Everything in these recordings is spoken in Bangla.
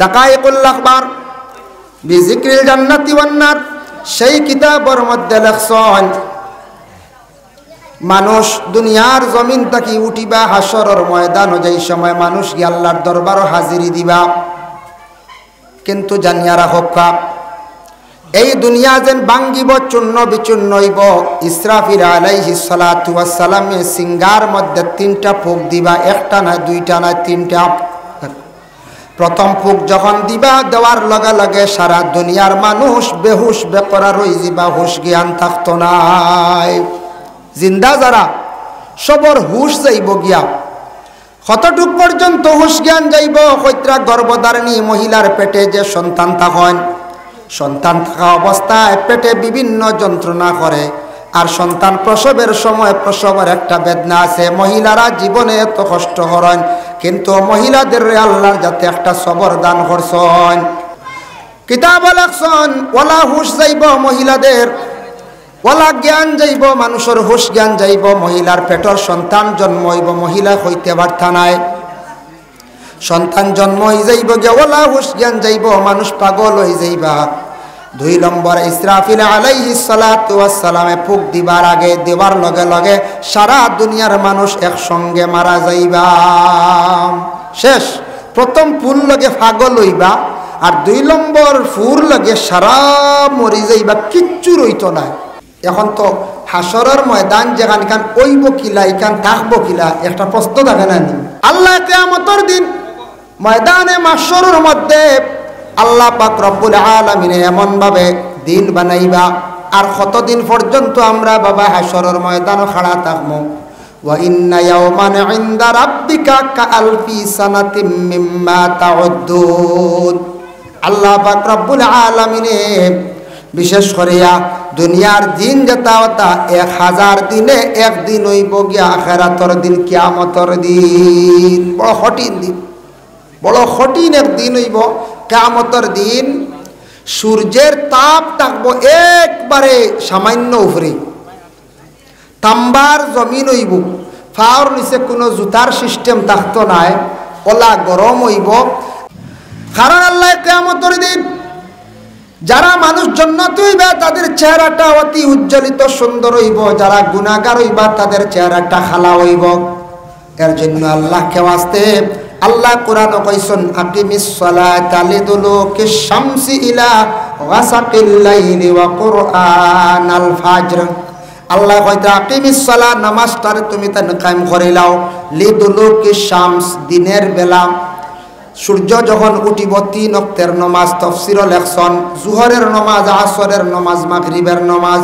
দাকাইকুল আখবার বিজিক্রিল জান্নাতি ওয়ান নার, সেই কিতাবের মধ্যে লেখছেন মানুষ দুনিয়ার জমিন থেকে উঠিবা হাসরের ময়দান, যেই সময় মানুষ গিয়ে আল্লাহর দরবারও হাজিরি দিবা। কিন্তু জানিয়া রাখা, এই দুনিয়া যেন ভাঙ্গিব, চূর্ণ বিচূর্ণ হইব। ইসরাফিল আলাইহিস সালাতু ওয়াস সালামে সিঙ্গার মধ্যে 3টা ফুক দিবা, একটা না, 2টা না, 3টা। প্রথম ফুক যখন দিবা, দেওয়ার লগে লগে সারা দুনিয়ার মানুষ বেহুশ বেকরার হয়ে যাবা, হুশ জ্ঞান থাকতো নাই। জিন্দা যারা সবর হুশ যাইব গিয়া। কতটুক পর্যন্ত হুশ জ্ঞান যাইব? কইত্রা গর্ভধারিণী মহিলার পেটে যে সন্তান থাকেন, সন্তান থাকা অবস্থায় পেটে বিভিন্ন যন্ত্রণা করে, আর সন্তান প্রসবের সময় প্রসবের একটা বেদনা আছে। মহিলারা জীবনে এত কষ্ট করেন, কিন্তু মহিলাদের আল্লাহর যাতে একটা সবর দান করছেন। কিতাব লেখছেন ওলা হুশ যাইব মহিলাদের, ওলা জ্ঞান যাইব, মানুষের হুশ জ্ঞান যাইব। মহিলার পেটর সন্তান জন্ম হইব, মহিলা হইতে পারতা নাই। সন্তান জন্ম হয়ে যাইব গে, ওলা হুশ জ্ঞান যাইব, মানুষ পাগল হয়ে যাইবা। 2 নম্বর ইসরাফিল আলাইহিস সালাতু ওয়াস সালামে ফুক দিবার আগে, দেওয়ার লগে লগে সারা দুনিয়ার মানুষ একসঙ্গে মারা যাইবা। শেষ। প্রথম ফুল লগে পাগল হইবা, আর 2 নম্বর ফুর লগে সারা মরি যাইবা, কিচ্ছু রইতো না। এখন তো হাসরের ময়দান যেখানখান ওইব কিলা, এখান থাকবো কিলা, একটা প্রশ্ন থাকে না? আল্লাহ কিয়ামতের দিন ময়দানে মাহশরের মধ্যে আল্লাহ পাক রব্বুল আলামিন এমন ভাবে দিন বানাইবা, আর কতদিন পর্যন্ত আমরা বাবা হাসরের ময়দানে খাড়া থাকবো। ওয়া ইন্না ইয়াওমান ইনদা রাব্বিকা কাআলফি সানাতিম মিম্মা তাউদ্দুন। আল্লাহ পাক রব্বুল আলামিনে বিশেষ করিয়া দুনিয়ার দিন যেটা হতা 1000 দিনে একদিন হইব গিয়া আখিরাতের দিন, কিয়ামতের দিন। বড় কঠিন দিন, বড় কঠিন একদিন হইব কিয়ামতের দিন। সূর্যের তাপ থাকবো একবারে সামান্য উপরে, তাম্বার জমিন হইব, ফাওর নিচে কোনো জুতার সিস্টেম থাকতো নাই, ওলা গরম হইব। কারণ আল্লাহ কিয়ামতের দিন যারা মানুষ জান্নাতে হইবা তাদের চেহারাটা অতি উজ্জ্বলিত সুন্দর হইব, যারা গুনাহগার হইবা তাদের চেহারাটা খালা হইব। এর জন্য আল্লাহকে ওয়াস্তে আল্লাহ কোরআন কইছেন আকিমিস সালাতা লিদুলুকিশ শামসি ইলা গাসাকিল লাইলি ওয়া কুরআনাল ফাজর। আল্লাহ কইতা আকিমিস সালাত, নামাজটারে তুমি তান কায়েম করে লাও, লিদুলুকিশ শামস, দিনের বেলা সূর্য যখন উঠিব 3 ওয়াক্তের নামাজ তাফসীর লেখছেন, জোহরের নামাজ, আসরের নামাজ, মাগরিবের নামাজ।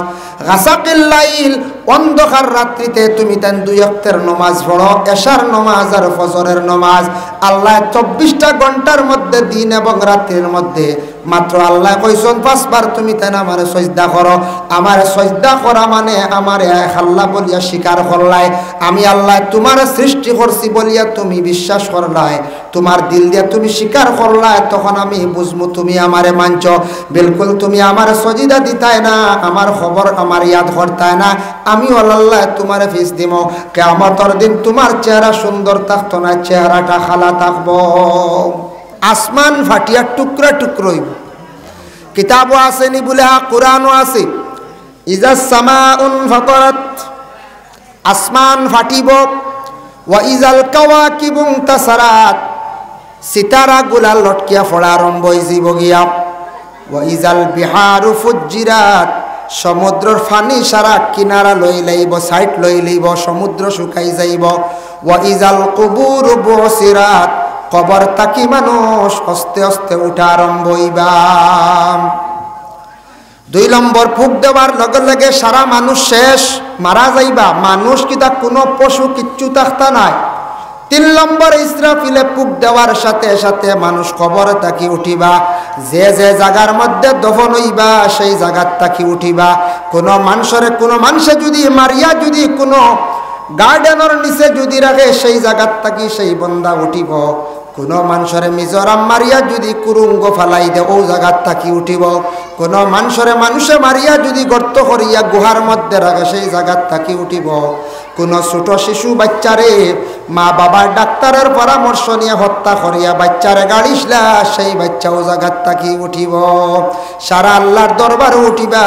গাসাকিল লাইল, অন্ধকার রাত্রিতে তুমি তান 2 ওয়াক্তের নামাজ পড়ো, এশার নামাজ আর ফজরের নামাজ। আল্লাহ 24টা ঘন্টার মধ্যে, দিন এবং রাত্রির মধ্যে মাত্র আল্লাহ কইছেন 5 বার তুমি তান আমারে সিজদা করো। আমারে সিজদা করা মানে আমারে আল্লাহ বলিয়া স্বীকার করলাই, আমি আল্লাহ তোমার সৃষ্টি করছি বলিয়া তুমি বিশ্বাস করলাই, তোমার দিল দিয়ে তুমি স্বীকার করলাই, তখন আমি বুঝমু তুমি আমারে মানছ। বিলকুল তুমি আমার সজিদা দিতাই না, আমার খবর আমার ইয়াদ করতাই না, আমি আল্লাহ তোমারে ফিস দিমো। কিয়ামতের দিন তোমার চেহারা সুন্দর থাকতো না, চেহারাটা খালা থাকবো। আসমান ফাটিয়া টুকরা টুকরো হইব। কিতাবও আসেনি বলে কোরআনও আছে। ইজা সামাউন ফাতারাত, আসমান ফাটিব। ওয়া ইজাল কাওয়াকিবু ইনতাসারাত, সিতারা গুলা লটকিয়া পড়া আরম্ভ হয়ে যাব গিয়া। ওয়া ইজাল বিহারু ফুজ্জিরাত, সমুদ্রের পানি সারা কিনারা লই লইব, সাইড লই লইব, সমুদ্র শুকাই যাইব। ওয়া ইজাল কুবুর বুসিরাত, কবর তাকি মানুষ আস্তে আস্তে উঠা আরম্ভ হইবা। 2 নম্বর ফুক দেওয়ার লগে লগে সারা মানুষ শেষ, মারা যাইবা। মানুষ কিতা কোনো পশু কিচ্ছু থাকতা নাই। 3 নম্বর ইসরাফিলে ফুক দেওয়ার সাথে সাথে মানুষ কবরে তাকি উঠিবা। যে যে জায়গার মধ্যে দফন হইবা সেই জায়গার তাকি উঠিবা। কোনো মানুষে যদি মারিয়া যদি কোনো গার্ডেনের নিচে যদি রাখে সেই জায়গার তাকি সেই বন্দা উঠিব। কোনো মানুষের মিজোরাম মারিয়া যদি কুরুঙ্গ ফালাই দে ও জায়গার তাকি উঠিব। কোনো মানুষে মারিয়া যদি গর্ত করিয়া গুহার মধ্যে রাখে সেই জায়গার তাকি উঠিব। কোন ছোট শিশু বাচ্চারে মা বাবার ডাক্তারের পরামর্শ নিয়ে হত্যা করিয়া বাচ্চারে গাড়িসলা সেই বাচ্চা ও জায়গার তাকি উঠিব সারা আল্লাহর দরবারে উঠিবা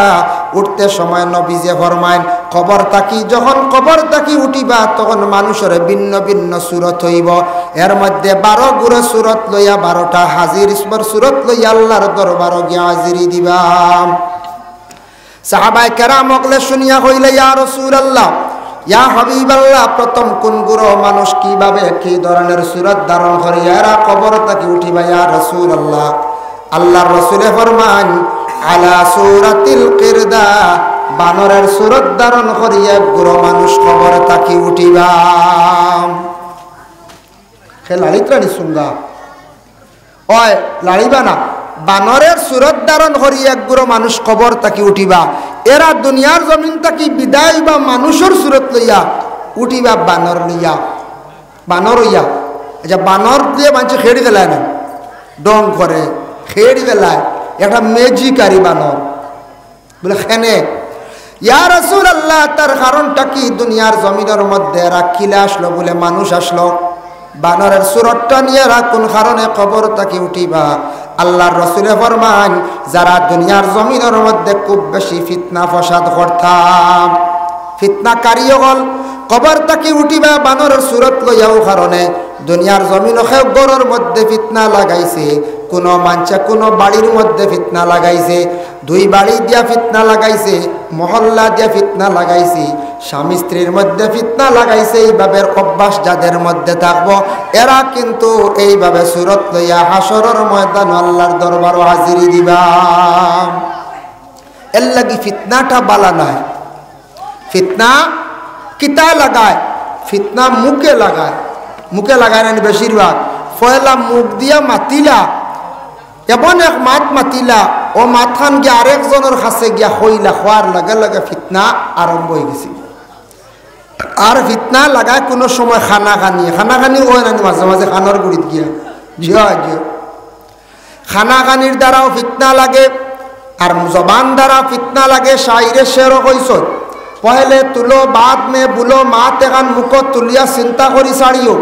উঠতে সময় নবীজে ফরমাইন কবর তাকি যখন কবর তাকি উঠিবা তখন মানুষের ভিন্ন ভিন্ন সুরত হইব এর মধ্যে 12 গুড়ে সুরত লইয়া 12টা হাজির সুরত লইয়া আল্লাহর দরবারে গিয়া হাজিরি দিবা সাহাবায়ে কেরাম ওগলে শুনিয়া কইলে ইয়া রাসূলুল্লাহ ইয়া হাবিবাল্লাহ প্রথম কোন গুরু মানুষ কিভাবে কি ধরনের সুরত ধারণ করে এরা কবর থেকে উঠিবা ইয়া রাসূলুল্লাহ আল্লাহর রাসূলে ফরমান আলা সূরাতিল কিরদা বানরের সুরত ধারণ করিয়া গুরু মানুষ কবর থেকে উঠিবা খেলালিত্রানি সুন্দর ওই লাড়িবা না বানরের সুরত ধারণ করি এক গুরু মানুষ কবর তাকি উঠিবা এরা দুনিয়ার জমিন তাকি বিদায় বা মানুষের সুরত লইয়া উঠিবা বানর লইয়া বানর হইয়া আচ্ছা বানর দিয়ে মানুষ খেড়ি গেলায় না ডং করে খেড়ি গেলায় একটা মেজিকারি বানর বলে খেনে ইয়া রাসূলুল্লাহ তার কারণটা কি দুনিয়ার জমিনের মধ্যে এরা কিলা আসলো বলে মানুষ আসলো বানরের সুরতটা নিয়ে এরা কোন কারণে কবর তাকি উঠিবা আল্লাহর রাসূলে ফরমান যারা দুনিয়ার জমিনের মধ্যে খুব বেশি ফিতনা ফসাদ করতাম ফিতনাকারী হল কবর তাকি উঠিবা বানরের সুরত লইয়াও কারণে দুনিয়ার জমিন গড়ের মধ্যে ফিতনা লাগাইছে কোনো মানুষে কোনো বাড়ির মধ্যে ফিতনা লাগাইছে দুই বাড়ি দিয়া ফিতনা লাগাইছে মহল্লা দিয়া ফিতনা লাগাইছে স্বামী স্ত্রীর মধ্যে ফিতনা লাগাইছে এইভাবে অভ্যাস যাদের মধ্যে থাকবো এরা কিন্তু এইভাবে সুরত লইয়া হাসরের ময়দান আল্লাহর দরবারে হাজিরি দিবা এর লাগি ফিতনাটা বালা নয় ফিতনা কিতা লাগায় ফিতনা মুখে লাগায় না বেশিরভাগ ফয়লা মুখ দিয়া মাতিলা এমন এক মাতিলা ও মাতখান গিয়া আরেকজনের কাছে গিয়া হইলা হওয়ার লগে লগে ফিতনা আরম্ভ হয়ে গেছে আর ফিতনা লাগায় কোনো সময় খানাখানি হয় না মাঝে মাঝে খানার গুড়িত গিয়া জিয়া খানাখানির দ্বারাও ফিতনা লাগে আর জবান দ্বারা ফিতনা লাগে শাইরে শেরও কইস পহলে তুলো বাদ মে বুলো মাত এখান মুখ তুলিয়া চিন্তা করি ছাড়িও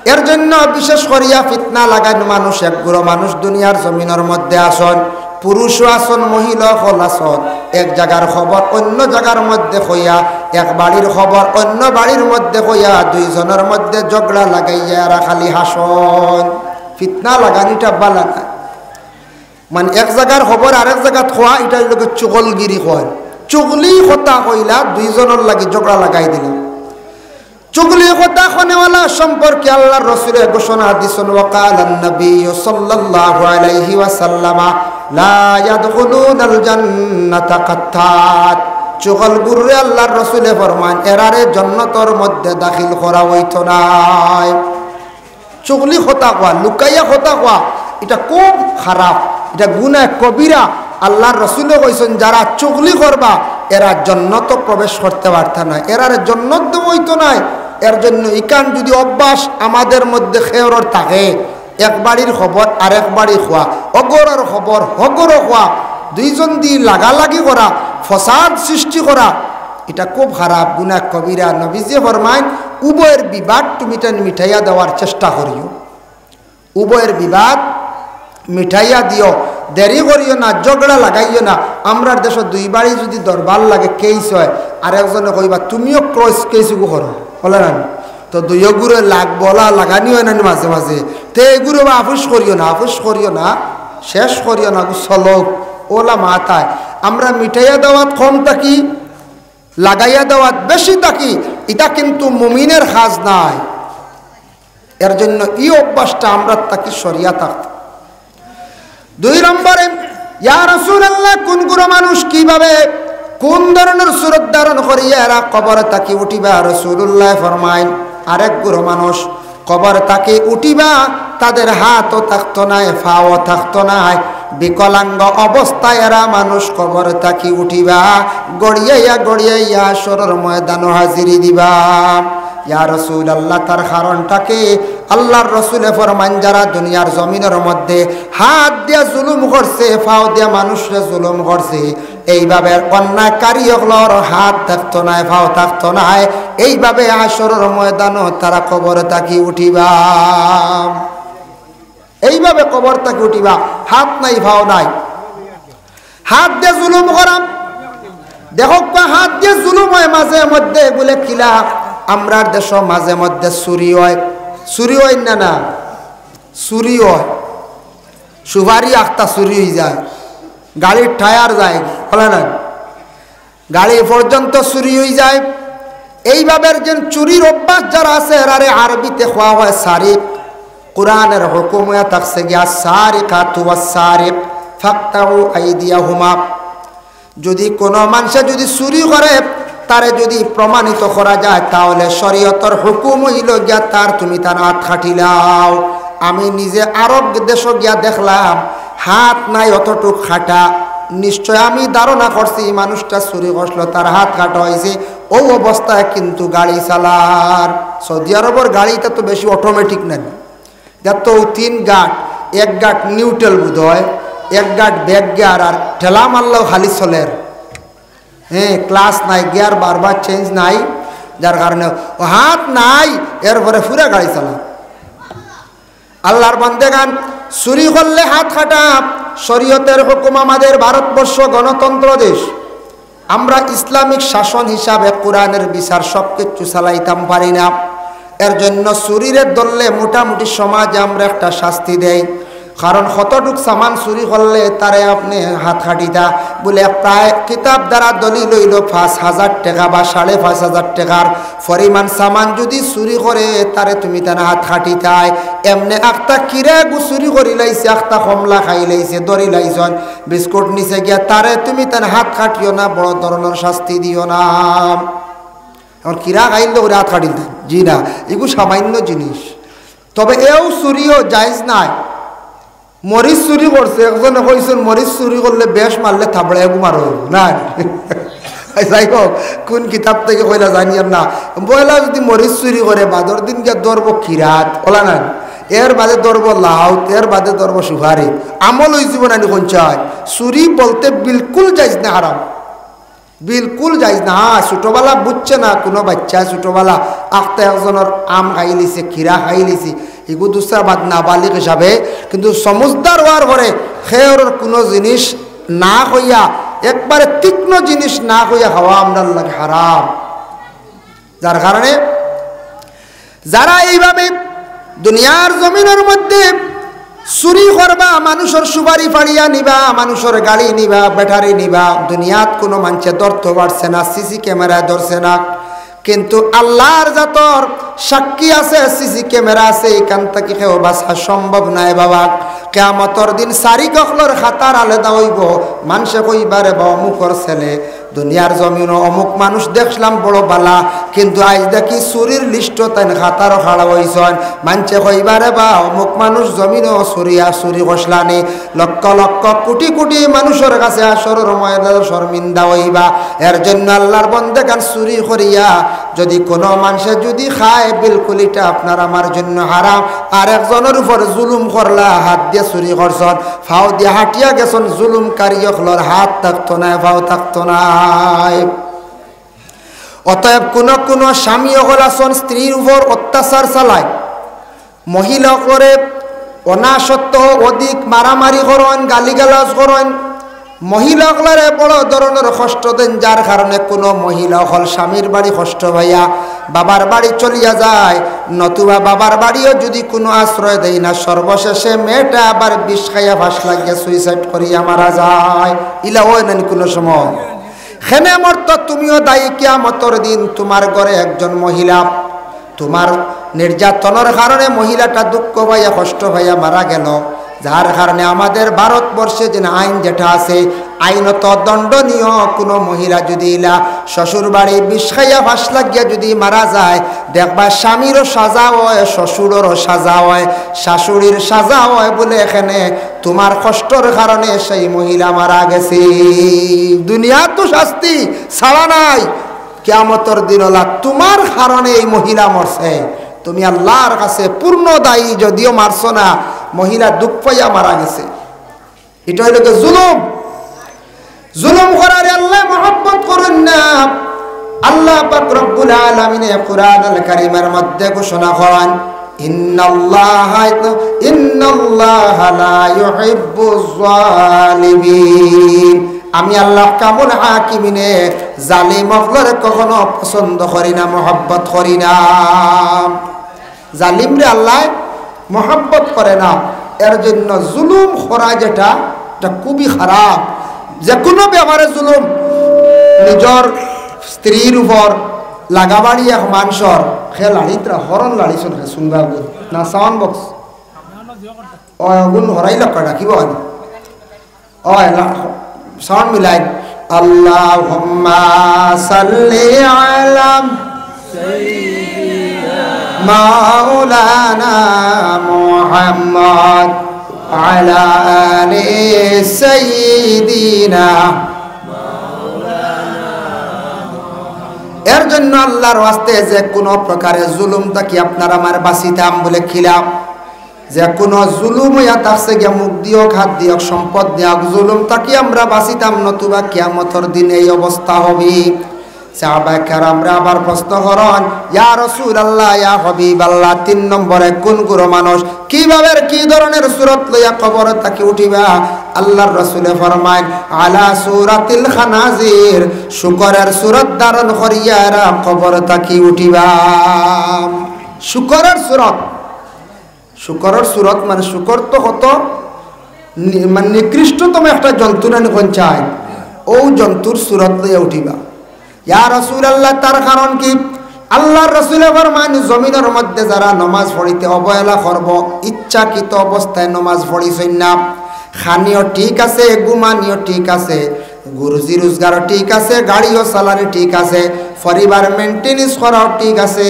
এর জন্য বিশেষ করিয়া ফিতনা লাগান মানুষ এক গুরু মানুষ দুনিয়ার জমিনের মধ্যে আসন পুরুষও আসন মহিলা হল আসন এক জায়গার খবর অন্য জায়গার মধ্যে হইয়া এক বাড়ির খবর অন্য বাড়ির মধ্যে হইয়া দুইজনের মধ্যে ঝগড়া লাগাইয়া এরা খালি হাসন ফিতনা লাগানিটা বালা না মানে এক জায়গার খবর আরেক জায়গা খোয়া এটা লোকে চুগলগিরি কয় চুগলি কথা কইলা দুইজনের লাগি ঝগড়া লাগাই দিলাম চুগলি কথা খনেওয়ালা সম্পর্কে আল্লাহর রাসূলের ঘোষণা দিছেন ওয়াকালান নবী সাল্লাল্লাহু আলাইহি ওয়াসাল্লাম লা ইয়াদখুলুনাল জান্নাতা কাত্তাত চুগল গুররে আল্লাহর রাসূলে ফরমান এরারে জান্নাতের মধ্যে দাখিল করা হইতো না চুগলি কথা কওয়া লুকাইয়া কথা কওয়া এটা খুব খারাপ এটা গুনাহ কবিরা আল্লাহর রাসূলে কইছেন যারা চুগলি করবা এরা জান্নাত প্রবেশ করতে পারত না এরারে জান্নাত দেব হইতো না এর জন্য ইকান যদি অভ্যাস আমাদের মধ্যে খেয়রর থাকে এক বাড়ির খবর আরেক বাড়ি খোয়া অগরের খবর হগর খোয়া দুইজন দি লাগালাগি করা ফসাদ সৃষ্টি করা এটা খুব খারাপ গুনাহ কবিরা নবীজি ফরমায় উভয়ের বিবাদ তুমি মিঠাইয়া দেওয়ার চেষ্টা করিও উভয়ের বিবাদ মিঠাইয়া দিও দেরি করিও না ঝগড়া লাগাইও না আমরার দেশে দুই বাড়ি যদি দরবার লাগে কেস হয় আর একজনে কইবা তুমিও কেসুকু করো বলে না তো দুই গুড়ে বলা লাগানি হয় না মাঝে মাঝে তো এগুলো আফুস করিও না শেষ করিও না চলক ওলা মাথায় আমরা মিঠাইয়া দেওয়াত কম থাকি লাগাইয়া দেওয়াত বেশি থাকি এটা কিন্তু মুমিনের কাজ নাই এর জন্য এই অভ্যাসটা আমরা তাকে সরিয়া থাকতে দুই নম্বরে ইয়া রাসূলুল্লাহ কোন গুরু মানুষ কিভাবে কোন ধরনের সুরত ধারণ করিয়া এরা কবরে তাকি উঠিবা রাসূলুল্লাহ ফরমায় আরেক গুরু মানুষ কবর তাকি উঠিবা তাদের হাতও থাকতো না পাও থাকতো না বিকলাঙ্গ অবস্থায় এরা মানুষ কবর তাকি উঠিবা গড়িয়াইয়া হাসরের ময়দানে হাজিরি দিবা ইয়া রাসূলুল্লাহ তার কারণটাকে আল্লাহর রাসূলে ফরমান যারা দুনিয়ার জমিনের মধ্যে হাত দিয়া জুলুম করছে পাও দিয়া মানুষরে জুলুম করছে এইভাবে অন্যায়কারী হলর হাত থাকতো না, পাও থাকতো না, এইভাবে হাসরের ময়দানও তারা কবর থাকি উঠিবা, এইভাবে কবর থাকি উঠিবা, হাত নাই পাও নাই। হাত দিয়ে জুলুম করাম, দেখো হাত দিয়ে জুলুম হয় মাঝে মধ্যে বলে কিলা আমরার দেশ মাঝে মধ্যে চুরি হয়, চুরি হয় না, না চুরি হয়, সুপারি আখতা চুরি হয়ে যায়, গাড়ির টায়ার যায় বলে না, গাড়ি পর্যন্ত চুরি হয়ে যায়। এইভাবে যে চুরির অভ্যাস যারা আছে আরে আরবিতে খোয়া হয় সারিক, কোরআনের হুকুম হয়ে থাকছে গিয়া সারিকাতু ওয়াস সারিক ফাকতাউ আইদিয়াহুমা। যদি কোনো মানুষে যদি চুরি করে তারে যদি প্রমাণিত করা যায় তাহলে শরীয়তের হুকুম হইল গিয়া তার তুমি তার হাত খাটিলাও। আমি নিজে আরব দেশ গিয়া দেখলাম হাত নাই অতটুক খাটা, নিশ্চয় আমি ধারণা করছি মানুষটা চুরি করছিল তার হাত কাটা হয়েছে, ও অবস্থায় কিন্তু গাড়ি চালার। সৌদি আরবের গাড়িটা তো বেশি অটোমেটিক নেন, যা তো 3 গাট, 1 গাট নিউট্রাল বোধ হয়, 1 গাট ব্যাক গিয়ার, আর ঠেলা মারলেও খালি চলের, হ্যাঁ ক্লাস নাই, গিয়ার বারবার চেঞ্জ নাই, যার কারণে হাত নাই, এরপরে পুরা গাড়ি চালা। আল্লাহর বান্দেগান চুরি করলে হাত কাটা শরীয়তের হুকুম। আমাদের ভারতবর্ষ গণতন্ত্র দেশ, আমরা ইসলামিক শাসন হিসাবে কোরআনের বিচার সব কিছু চালাইতাম পারি না। এর জন্য চুরিরে ধরলে মোটামুটি সমাজে আমরা একটা শাস্তি দেই, কারণ কতটুক সামান চুরি করলে তারে আপনি হাত খাটিতা বলে প্রায় কিতাব দ্বারা দলিল হইল 5,000 টাকা বা 5,500 টাকার পরিমাণ সামান যদি চুরি করে তারে তুমি তার হাত খাটিতাই। এমনি একটা কিরে চুরি করি লাইছে, একটা কমলা খাই লাইছে, দড়ি লাইছন, বিস্কুট নিচে গিয়া তারে তুমি তার হাত খাটিও না, বড় ধরনের শাস্তি দিও না। এখন কিরা খাইলে ওরা হাত খাটিল, জি না, এগুলো সামান্য জিনিস। তবে এও চুরিও জায়েজ নাই। মরিচ চুরি করছে, একজনে কইছেন মরিচ চুরি করলে বেশ মারলে থাবড়ে মার না। যাই হোক কোন কিতাব থেকে কইলা জানি না, বইলা যদি মরিচ চুরি করে বাদর দিন গিয়ে ধরব কিরাত ওলা না, এর বাদে ধরব লাউ, এর বাদে ধরব সুপারি, আমল হয়ে যাব না। পঞ্চায়েত চুরি বলতে বিলকুল যাইজ না, হারাম, বিলকুল যাইজ না। হ্যাঁ ছোটবেলা বুঝছে না কোনো বাচ্চা, ছোটবেলা আখতে একজনের আম খাই লিছে, খিরা খাই লিছে, এগুলো দুসরা বাদ নাবালিক হিসাবে, কিন্তু সমজদার হওয়ার পরে খেয়ের কোনো জিনিস না হইয়া, একবারে তীক্ষ্ণ জিনিস না হইয়া খাওয়া আমরা লাগে হারাম। যার কারণে যারা এইভাবে দুনিয়ার জমিনের মধ্যে চুরি করবা, মানুষের সুপারি ফাড়িয়া নিবা, মানুষের গাড়ি নিবা, ব্যাটারি নিবা, দুনিয়াত কোনো মানুষে ধরতে পারছে না, সিসি ক্যামেরায় ধরছে না, কিন্তু আল্লাহর জাতর সাক্ষী আছে, সিসি ক্যামেরা আছে, এখান থেকে কেউ বাঁচা সম্ভব নাই বাবা। কিয়ামতের দিন সারি কখলর খাতার আলাদা হইব, মানুষে কইবারে বা অমুকর ছেলে দুনিয়ার জমিনও অমুক মানুষ দেখলাম বড় বালা, কিন্তু আজ দেখি চুরির লিস্ট তাই খাতারও খাড়া হয়েছেন, মানুষে কইবারে বা অমুক মানুষ জমিনও চুরি কষলানি। লক্ষ লক্ষ কোটি কোটি মানুষের কাছে আসরের ময়দানে শর্মিন্দা হইবা। এর জন্য আল্লাহর বন্দেগান চুরি করিয়া যদি কোনো মানুষে যদি খায় বিলকুল এটা আপনার আমার জন্য হারাম। আর একজনের উপর জুলুম করলা, হাত দিয়ে চুরি করছন, ফাও দিয়ে হাঁটিয়া গেছন, জুলুমকারী হলর হাত থাকতো না, ফাও থাকতো না। অতএব কোন স্বামী হল আসন স্ত্রীর উপর অত্যাচার চালায়, মহিলা করে অনাসত্য অধিক মারামারি করেন, গালিগালাজ করেন, মহিলাগুলারে বড় ধরনের কষ্ট দেন, যার কারণে কোনো মহিলা হল স্বামীর বাড়ি কষ্ট ভাইয়া বাবার বাড়ি চলিয়া যায়, নতুবা বাবার বাড়িও যদি কোনো আশ্রয় দেয় না, সর্বশেষে মেয়েটা আবার বিষ খাইয়া ফাঁস লাগিয়া সুইসাইড করিয়া মারা যায়। ইলা হয় না কোনো সময় খেনে মরত তুমিও দায়ী। কিয়ামতের দিন তোমার ঘরে একজন মহিলা তোমার নির্যাতনের কারণে মহিলাটা দুঃখ ভাইয়া কষ্ট ভাইয়া মারা গেল, যার কারণে আমাদের ভারতবর্ষে যে আইন যেটা আছে আইনত দণ্ডনীয়। কোনো মহিলা যদি ইলা শ্বশুর বাড়ি বিষ খাইয়া ফাঁস লাগিয়া যদি মারা যায়, দেখবা স্বামীরও সাজা হয়, শ্বশুরেরও সাজা হয়, শাশুড়ির সাজা হয়, বলে এখানে তোমার কষ্টর কারণে সেই মহিলা মারা গেছে। দুনিয়া তো শাস্তি ছাড়া নাই, কিয়ামতের দিন হলা তোমার কারণে এই মহিলা মরছে, তুমি আল্লাহর কাছে পূর্ণ দায়ী। যদিও মারছো না, মহিলা দুঃখ পাইয়া মারা গেছে, এটা হইল জুলুম। জুলুম করারে আল্লাহ মহব্বত করেন না। আল্লাহ পাক রব্বুল আলামিন কুরআনুল কারীমের মধ্যে ঘোষণা করেন, ইন্নাল্লাহা লা ইউহিব্বুজ জালিমিন। আমি আল্লাহ কামুল হাকিমিনে জালিম হকলরে কখনো পছন্দ করি না, মহব্বত করি না। জালিমরে আল্লাহ মহব্বত করে না। এর জন্য জুলুম করা যেটা খুবই খারাপ। যে কোনো ব্যাপারে জুলুম, নিজের স্ত্রীর উপর লাগাবাড়ি এক মানুষের সে লাড়িতরা হরণ লাড়িছন শুনবা না সাউন্ড বক্স গুণ হরাই লক্ষ্য রাখিব সাউন্ড মিলাই আল্লাহুম্মা সাল্লি আলা মাওলানা মুহাম্মদ আলা আলি সাইয়্যিদিনা। এর জন্য আল্লাহর ওয়াস্তে যে কোনো প্রকারের জুলুম তাকে আপনার আমার বাঁচিতাম বলে খিলাম। যে কোনো জুলুম ইয়া থাকছে গিয়া মুখ দিয়ক, হাত দিয়ক, সম্পদ দিয়ক, জুলুম তাকে আমরা বাঁচিতাম, নতুবা কিয়ামতের দিনে এই অবস্থা হবে। সাহাবায়ে কেরামরা আবার প্রশ্ন করেন, ইয়া রাসূলুল্লাহ, ইয়া হাবিবাল্লাহ, 3 নম্বরে কোন গুরু মানুষ কিভাবে কি ধরনের সূরত লইয়া কবর থেকে উঠিবা? আল্লাহর রাসূল ফরমায়, আলা সূরাতিল খানাজির, শুকরের সূরত ধারণ করিয়া কবর থেকে উঠিবা। শুকরের সূরত, শুকরের সূরত মানে শুকর তো কত মানে নিকৃষ্টতম একটা জন্তু না পঞ্চায়েত, ও জন্তুর সূরত লইয়া উঠিবা। ইয়া রাসূলুল্লাহ, তার কারণ কি? আল্লাহর রাসূল ফরমান, জমিনের মধ্যে যারা নামাজ পড়িতে অবহেলা করব, ইচ্ছাকৃত অবস্থায় নামাজ পড়িছেন না, খানিও ঠিক আছে, ঘুমানিও ঠিক আছে, রুজি রোজগারও ঠিক আছে, গাড়িও চালানি ঠিক আছে, পরিবার মেনটেনেন্স করাও ঠিক আছে,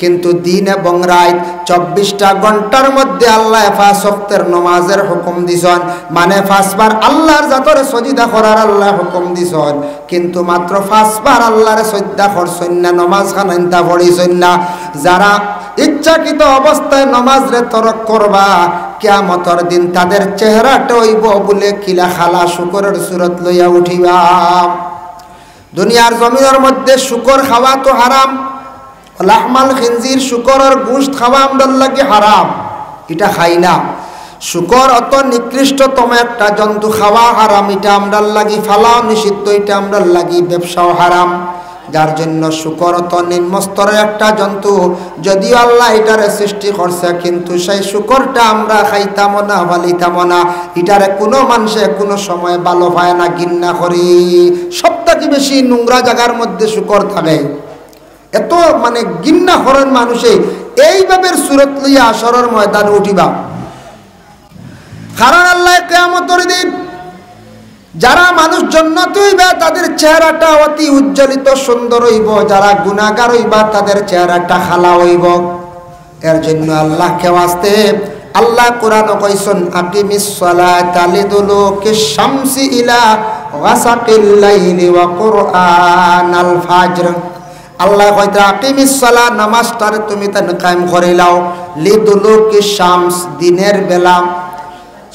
কিন্তু দিন এবং রাত 24টা ঘন্টার মধ্যে আল্লাহ 5 ওয়াক্তের নামাজের হুকুম দিছেন। মানে 5 বার আল্লাহর জাতরে সজদা করার আল্লাহ হুকুম দিছেন, কিন্তু মাত্র 5 বার আল্লাহরে সজদা করছেন না, নামাজ খানাইতা পড়িছেন না। যারা ইচ্ছাকৃত অবস্থায় নামাজরে তরক করবা, কিয়ামতের দিন তাদের চেহারাটা হইব বলে কিলা খালা শুকরের সূরত লইয়া উঠিবা। দুনিয়ার জমিনের মধ্যে শুকর খাওয়া তো হারাম, লাহমাল খিনজির, শুকরের গোশত খাওয়া আমরার লাগি হারাম, এটা খাই না। শুকর অত নিকৃষ্টতম একটা জন্তু, খাওয়া হারাম, এটা আমরার লাগি ফালাও নিষিদ্ধ, এটা আমরার লাগি ব্যবসাও হারাম। যার জন্য শুকর অত নিম্নস্তরের একটা জন্তু, যদিও আল্লাহ এটারে সৃষ্টি করছে, কিন্তু সেই শুকরটা আমরা খাইতাম না, ভালিতাম না। এটারে কোনো মানুষে কোনো সময় ভালো পায় না, ঘৃণা করি। সবথেকে বেশি নোংরা জায়গার মধ্যে শুকর থাকে, এত মানে ঘৃণা করেন মানুষে। এইভাবে সূরত লইয়া আসরের ময়দানে উঠিবা। কারণ আল্লাহ কিয়ামতের দিন যারা মানুষ জান্নাত হইবা তাদের চেহারাটা অতি উজ্জ্বলিত সুন্দর হইব, যারা গুনাহগার হইবা তাদের চেহারাটা খালা হইব। এর জন্য আল্লাহকে ওয়াস্তে আল্লাহ কোরআনে কইছেন, আকিমিস সালাতা লিদুলুকিশ শামসি ইলা গাসাকিল লাইলি ওয়া কুরআনাল ফাজর। আল্লাহ কইতা আকিমিস সালাত, নামাজটারে তুমি তান কায়েম করে লাও, লিদুলুকিশ শামস, দিনের বেলা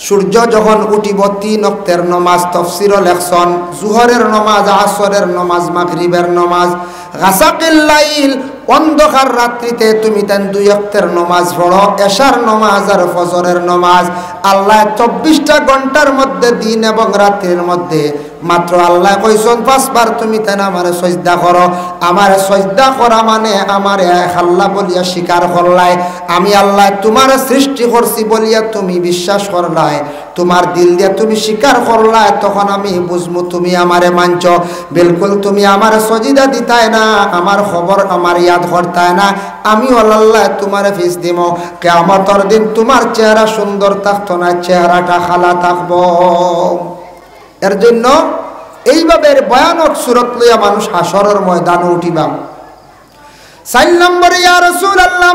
সূর্য যখন উঠিব 3 ওয়াক্তের নামাজ তাফসীরে লেখছেন, জোহরের নামাজ, আসরের নামাজ, মাগরিবের নামাজ, গাসাকিল লাইল, অন্ধকার রাত্রিতে তুমি তান 2 ওয়াক্তের নামাজ পড়ো, এশার নামাজ আর ফজরের নামাজ। আল্লাহ 24টা ঘন্টার মধ্যে, দিন এবং রাত্রির মধ্যে মাত্র আল্লাহ কইছেন 5 বার তুমি তান আমারে সজদা করো। আমারে সজদা করা মানে আমারে আল্লাহ বলিয়া স্বীকার করলাই, আমি আল্লাহ তোমার সৃষ্টি করছি বলিয়া তুমি বিশ্বাস করলাই, তোমার দিল দিয়ে তুমি স্বীকার করলাই, তখন আমি বুঝমু তুমি আমারে মানছ। বিলকুল তুমি আমারে সজদা দিতাই না, আমার খবর আমার ইয়াদ করতাই না, আমি আল্লাহ তোমারে ফিস দিব। কিয়ামতের দিন তোমার চেহারা সুন্দর থাকতো না, চেহারাটা খালা থাকবো। এর জন্য এইভাবে ভয়ানক সূরত লইয়া মানুষ হাসরের ময়দানে উঠিবা। 4 নম্বরে, ইয়া রাসূলুল্লাহ,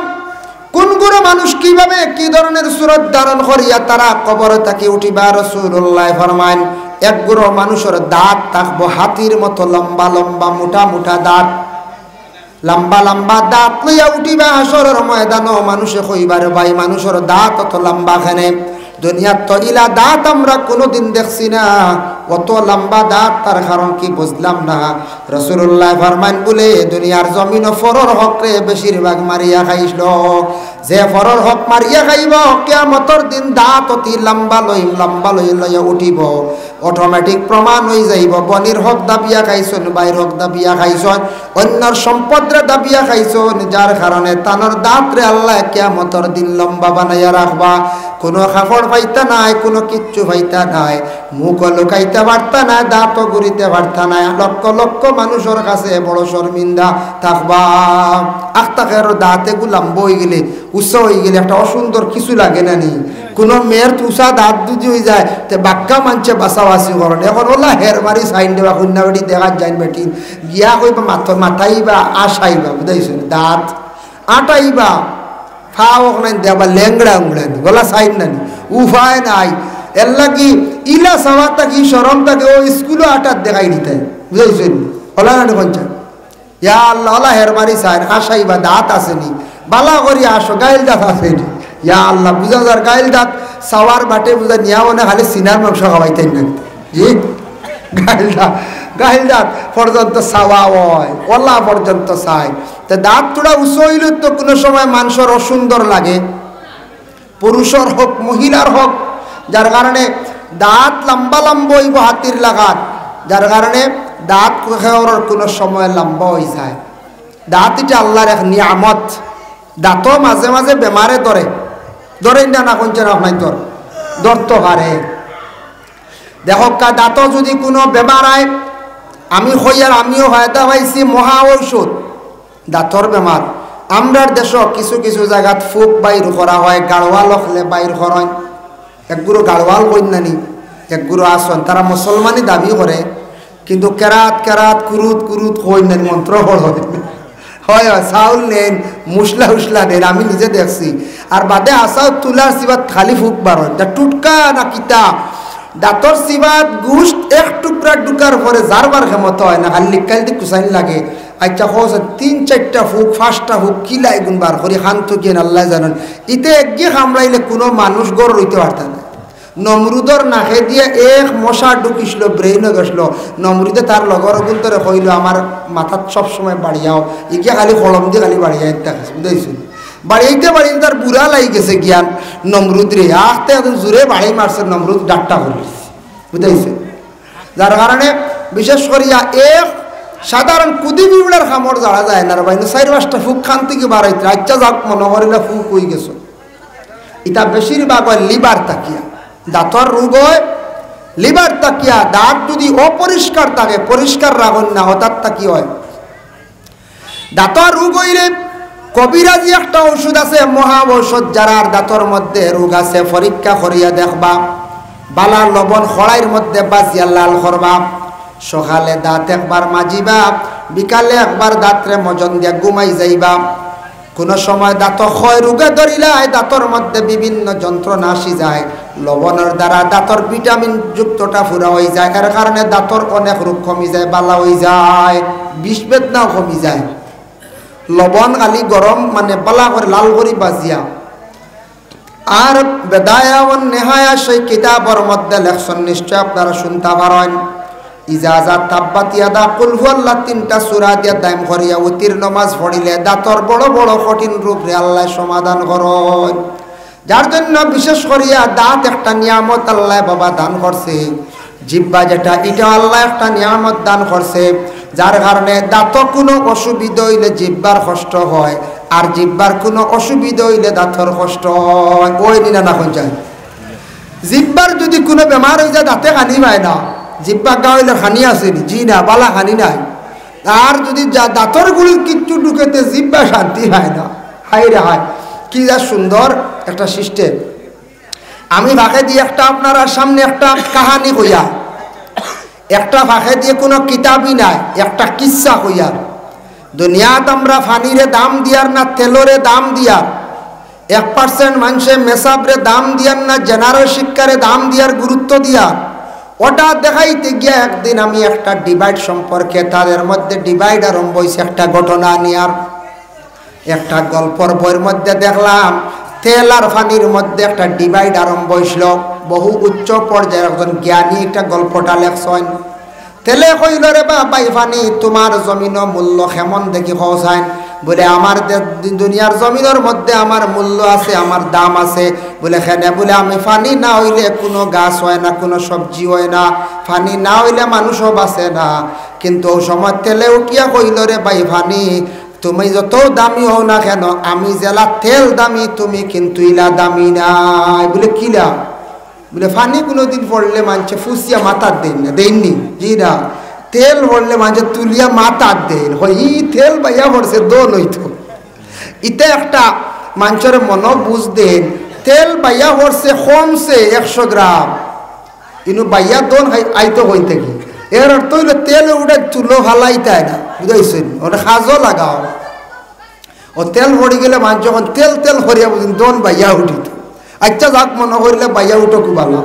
কোন গুরু মানুষ কিভাবে কি ধরনের সূরত ধারণ করিয়া তারা কবর থেকে উঠিবা? রাসূলুল্লাহ ফরমায়েন, এক গুরু মানুষের দাঁত থাকবো হাতির মতো লম্বা লম্বা, মোটা মোটা দাঁত, লম্বা লম্বা দাঁত লইয়া উঠিবা হাসরের ময়দানে। মানুষে কইবার, ভাই মানুষের দাঁত অত লম্বা খানে, দুনিয়ার তো ইলা দাঁত আমরা কোনোদিন দেখছি না। অত লম্বা দাঁত তার কারণ কি বুঝলাম না। রাসূলুল্লাহ ফরমান বলে দুনিয়ার জমিন ফরর হকরে বেশিরভাগ মারিয়া খাইছিল। যে ফরর হক মারিয়া খাইব কিয়ামতের দিন দাঁত অতি লম্বা লইয়া উঠিব। অটোমেটিক প্রমাণ হয়ে যাইব বনির হক দাবিয়া খাইছন, বাইর হক দাবিয়া খাইছন, অন্যর সম্পদরে দাবিয়া খাইছন, যার কারণে তানোর দাঁতরে আল্লাহ কিয়ামতের দিন লম্বা বানাইয়া রাখবা। কোনো কাপড় পাইতা নাই, কোনো কিচ্ছু পাইতা নাই, মুখ লুকাইতে পারতা নাই, দাঁতও ঘুরিতে পারতা নাই। লক্ষ লক্ষ মানুষের কাছে বড় শর্মিন্দা থাকবা। আখতাকের দাঁতে গুলাম্ব হয়ে গেলে, উৎস হয়ে গেলে একটা অসুন্দর কিছু লাগে না নি। কোনো মেয়ের তুষা দাঁত যদি হয়ে যায় তে বাক্কা মানছে বাসাবাসি করেন। এখন ওলা হের মারি সাইন দেবা কন্যা বেটি দেখা যায় বেটি গিয়া কইবা মাথাইবা আশাইবা বুঝাইছেন, দাঁত আটাইবা ফাওক নাই দেবা ল্যাংড়া উংড়ানি গলা সাইন নানি উপায় নাই। এর লাগি ইলা সবার থাকি সরম থাকে ও স্কুলও আটার দেখাই দিতে বুঝাইছেন। ওলা নানি কঞ্চা ইয়া আল্লাহ ওলা হের মারি সাইন আশাইবা দাঁত আসেনি বালা করি আসো, গাইল দাঁত আসেনি। ইয়া আল্লাহ বুঝা যার গাইল দাঁত সাওয়ার বাটে বুঝা নিয়া মনে খালি সিনার মাংস খাওয়াইতেন না জি। গাইল দাঁত পর্যন্ত চাওয়া হয়, ওলা পর্যন্ত চাই। তো দাঁত তোরা উঁচু হইল তো কোনো সময় মানুষের অসুন্দর লাগে, পুরুষের হোক মহিলার হোক, যার কারণে দাঁত লম্বা লম্বা হইব হাতির লাগাত, যার কারণে দাঁত খাওয়ার কোনো সময় লম্বা হয়ে যায়। দাঁত এটা আল্লাহর এক নিয়ামত। দাঁতও মাঝে মাঝে বেমারে ধরে না কোনছে না নাই তোর ধরতে পারে। দেখো দাঁতও যদি কোনো বেমার হয়, আমি হইয়ার আমিও হয়তা পাইছি মহা ঔষধ দাঁতর বেমার। আমরার দেশ কিছু কিছু জায়গাত ফুক বাইর করা হয়, গাড়ওয়াল হলে বাইর করেন। একগুলো গাড়ওয়াল কন্যানি একগুলো আসন, তারা মুসলমানই দাবি করে কিন্তু কেরাত কেরাত কুরুত কুরুত কন্যানি মন্ত্র হয় হয় চাউল নেন মুসলা উসলা নেন, আমি নিজে দেখছি। আর বাদে আসাও তুলার সিবাত খালি ফুক বারণ টুটকা না কিতা দাঁতর সিবাত গুষ্ট এক টুকরা টুকার পরে যারবার ক্ষমত হয় না, খালি লিকাল দি কুসাইন লাগে। আচ্ছা হোস ৩-৪টা ফুক 5টা ফুক কিলাই গুনবার করি শান্ত গিয়ে আল্লাহ জানেন। ইতে একগিয়ে কামড়াইলে কোনো মানুষ গড় রইতে পারত না। নমরুদর নাকে দিয়ে এক মশা ঢুকিছিল, ব্রেইনে গেছিল। নমরুদে তার লগর গুন্তরে কইল আমার মাথাত সবসময় বাড়িয়াও, ইকে খালি কলম দিয়ে খালি বাড়িয়াই দেখাচ্ছে বুঝাইছিল। বাড়িতে তার বুড়া লাগি গেছে জ্ঞান নমরুদ রে আখতে জোরে বাড়ি মারছে, নমরুদ ডাক্তা করি বুঝাইছে। যার কারণে বিশেষ করিয়া এক সাধারণ কুদি বিবড়ার খামর যারা যায় না বাইন 4-5টা ফুক খান থেকে বাড়াইতে আচ্ছা যাক মনে করিলে ফুক হয়ে গেছো। এটা বেশিরভাগ হয় লিভার তাকিয়া, দাঁতর রোগ হয় লিভার তাকিয়া। দাঁত যদি অপরিষ্কার থাকে, পরিষ্কার রাখুন না হঠাৎ তাকি হয় দাঁতর রোগ হইলে কবিরাজি একটা ওষুধ আছে মহা ঔষধ। যারার দাঁতর মধ্যে রোগ আছে পরীক্ষা করিয়া দেখবা, বালার লবণ খড়াইয়ের মধ্যে বাজিয়া লাল করবা, সকালে দাঁত একবার মাজিবা, বিকালে একবার দাঁতরে মজন দিয়া ঘুমাই যাইবা। কোনো সময় দাঁত ক্ষয় রোগে ধরিলাই দাঁতর মধ্যে বিভিন্ন যন্ত্রণা আসি যায়, লবণের দ্বারা দাঁতর ভিটামিন যুক্তটা পুরা হয়ে যায়, এর কারণে দাঁতর অনেক রোগ কমি যায়, বালা হয়ে যায়, বিষ বেদনাও কমি যায়। লবণ খালি গরম মানে বালা করে লাল করি বাজিয়া। আর বেদায়া ও নেহায়া সেই কিতাবর মধ্যে লেখছেন, নিশ্চয় আপনারা শুনতে পারেন, ইজাজাত তাব্বাতিয়াদা কুল হুয়াল্লাহ 3টা সূরা দিয়া দাম করিয়া উতির নামাজ পড়িলে দাঁতর বড় বড় কঠিন রূপ রে আল্লাহ সমাধান করেন। যার জন্য বিশেষ করিয়া দাঁত একটা নিয়ামত আল্লাহ বাবা দান করছে। জিহ্বা যেটা এটা আল্লাহ একটা নিয়ামত দান করছে, যার কারণে দাঁত কোনো অসুবিধা হইলে জিহ্বার কষ্ট হয়, আর জিহ্বার কোনো অসুবিধা হইলে দাঁতর কষ্ট হয়। ওই দিনা না কোন যায় জিহ্বার যদি কোনো বেমার হয়ে যায় দাঁতে হানি পায় না, জিহ্বা গা হইলে হানি আসেনি, জি না বালা হানি নাই। আর যদি দাঁতর গুলি কিচ্ছু ঢুকেতে জিহ্বা শান্তি হয় না। হাই রে হাই কি যা সুন্দর একটা সিস্টেম। আমি ভাগে দিয়ে একটা আপনারা সামনে একটা কাহানি কইয়া, একটা ভাগে দিয়ে কোনো কিতাবই নাই, একটা কিচ্ছা কইয়া। দুনিয়াত আমরা ফানিরে দাম দিয়ার না তেলরে দাম দিয়ার, 1% মানুষে মেসাবরে দাম দিয়ার না জেনারেল শিক্ষারে দাম দিয়ার গুরুত্ব দিয়ার। ওটা দেখাইতে গিয়া একদিন আমি একটা ডিভাইড সম্পর্কে, তাদের মধ্যে ডিভাইড আরম্ভ হয়েছে একটা ঘটনা নিয়ার। একটা গল্পর বইয়ের মধ্যে দেখলাম তেল আর ফানির মধ্যে একটা ডিভাইড আরম্ভ হয়েছিল। বহু উচ্চ পর্যায়ের একজন জ্ঞানী একটা গল্পটা লেখছেন। তেলে কইল রে বাবাই ফানি তোমার জমিনও মূল্য কেমন দেখি হসাইন। বলে আমার দুনিয়ার জমিনের মধ্যে আমার মূল্য আছে, আমার দাম আছে। বলে খেনে বলে আমি ফানি না হইলে কোনো গাছ হয় না, কোনো সবজি হয় না, ফানি না হইলে মানুষও বাঁচে না। কিন্তু ও সময় তেলে উঠিয়া কইল রে ভাই ফানি তুমি যত দামি হও না কেন, আমি জেলা তেল দামি, তুমি কিন্তু ইলা দামি নাই। বলে কিলা? বলে ফানি কোনোদিন পড়লে মানছে ফুসিয়া মাথার দেন না, দেননি জি না। তেল পড়লে মানছে তুলিয়া মাথার দেন হয়, ই তেল বাইয়া পড়ছে দোন হইতো। ইতে একটা মানুষের মন বুঝ দেন, তেল বাইয়া পড়ছে কমছে 100 গ্রাম, ইনু বাইয়া দোন আইতো হইতে কি এর অর্থ হইলো তেল উঠে চুলো ভালাইতাই না, বুঝাইছেন? ওটা সাজও লাগাও। ও তেল পড়ে গেলে মানুষ যখন তেল তেল করিয়া বুঝিন দোন বাইয়া উঠিত। আচ্ছা যাক মনে করিলে বাইয়া উঠো খুব ভালো।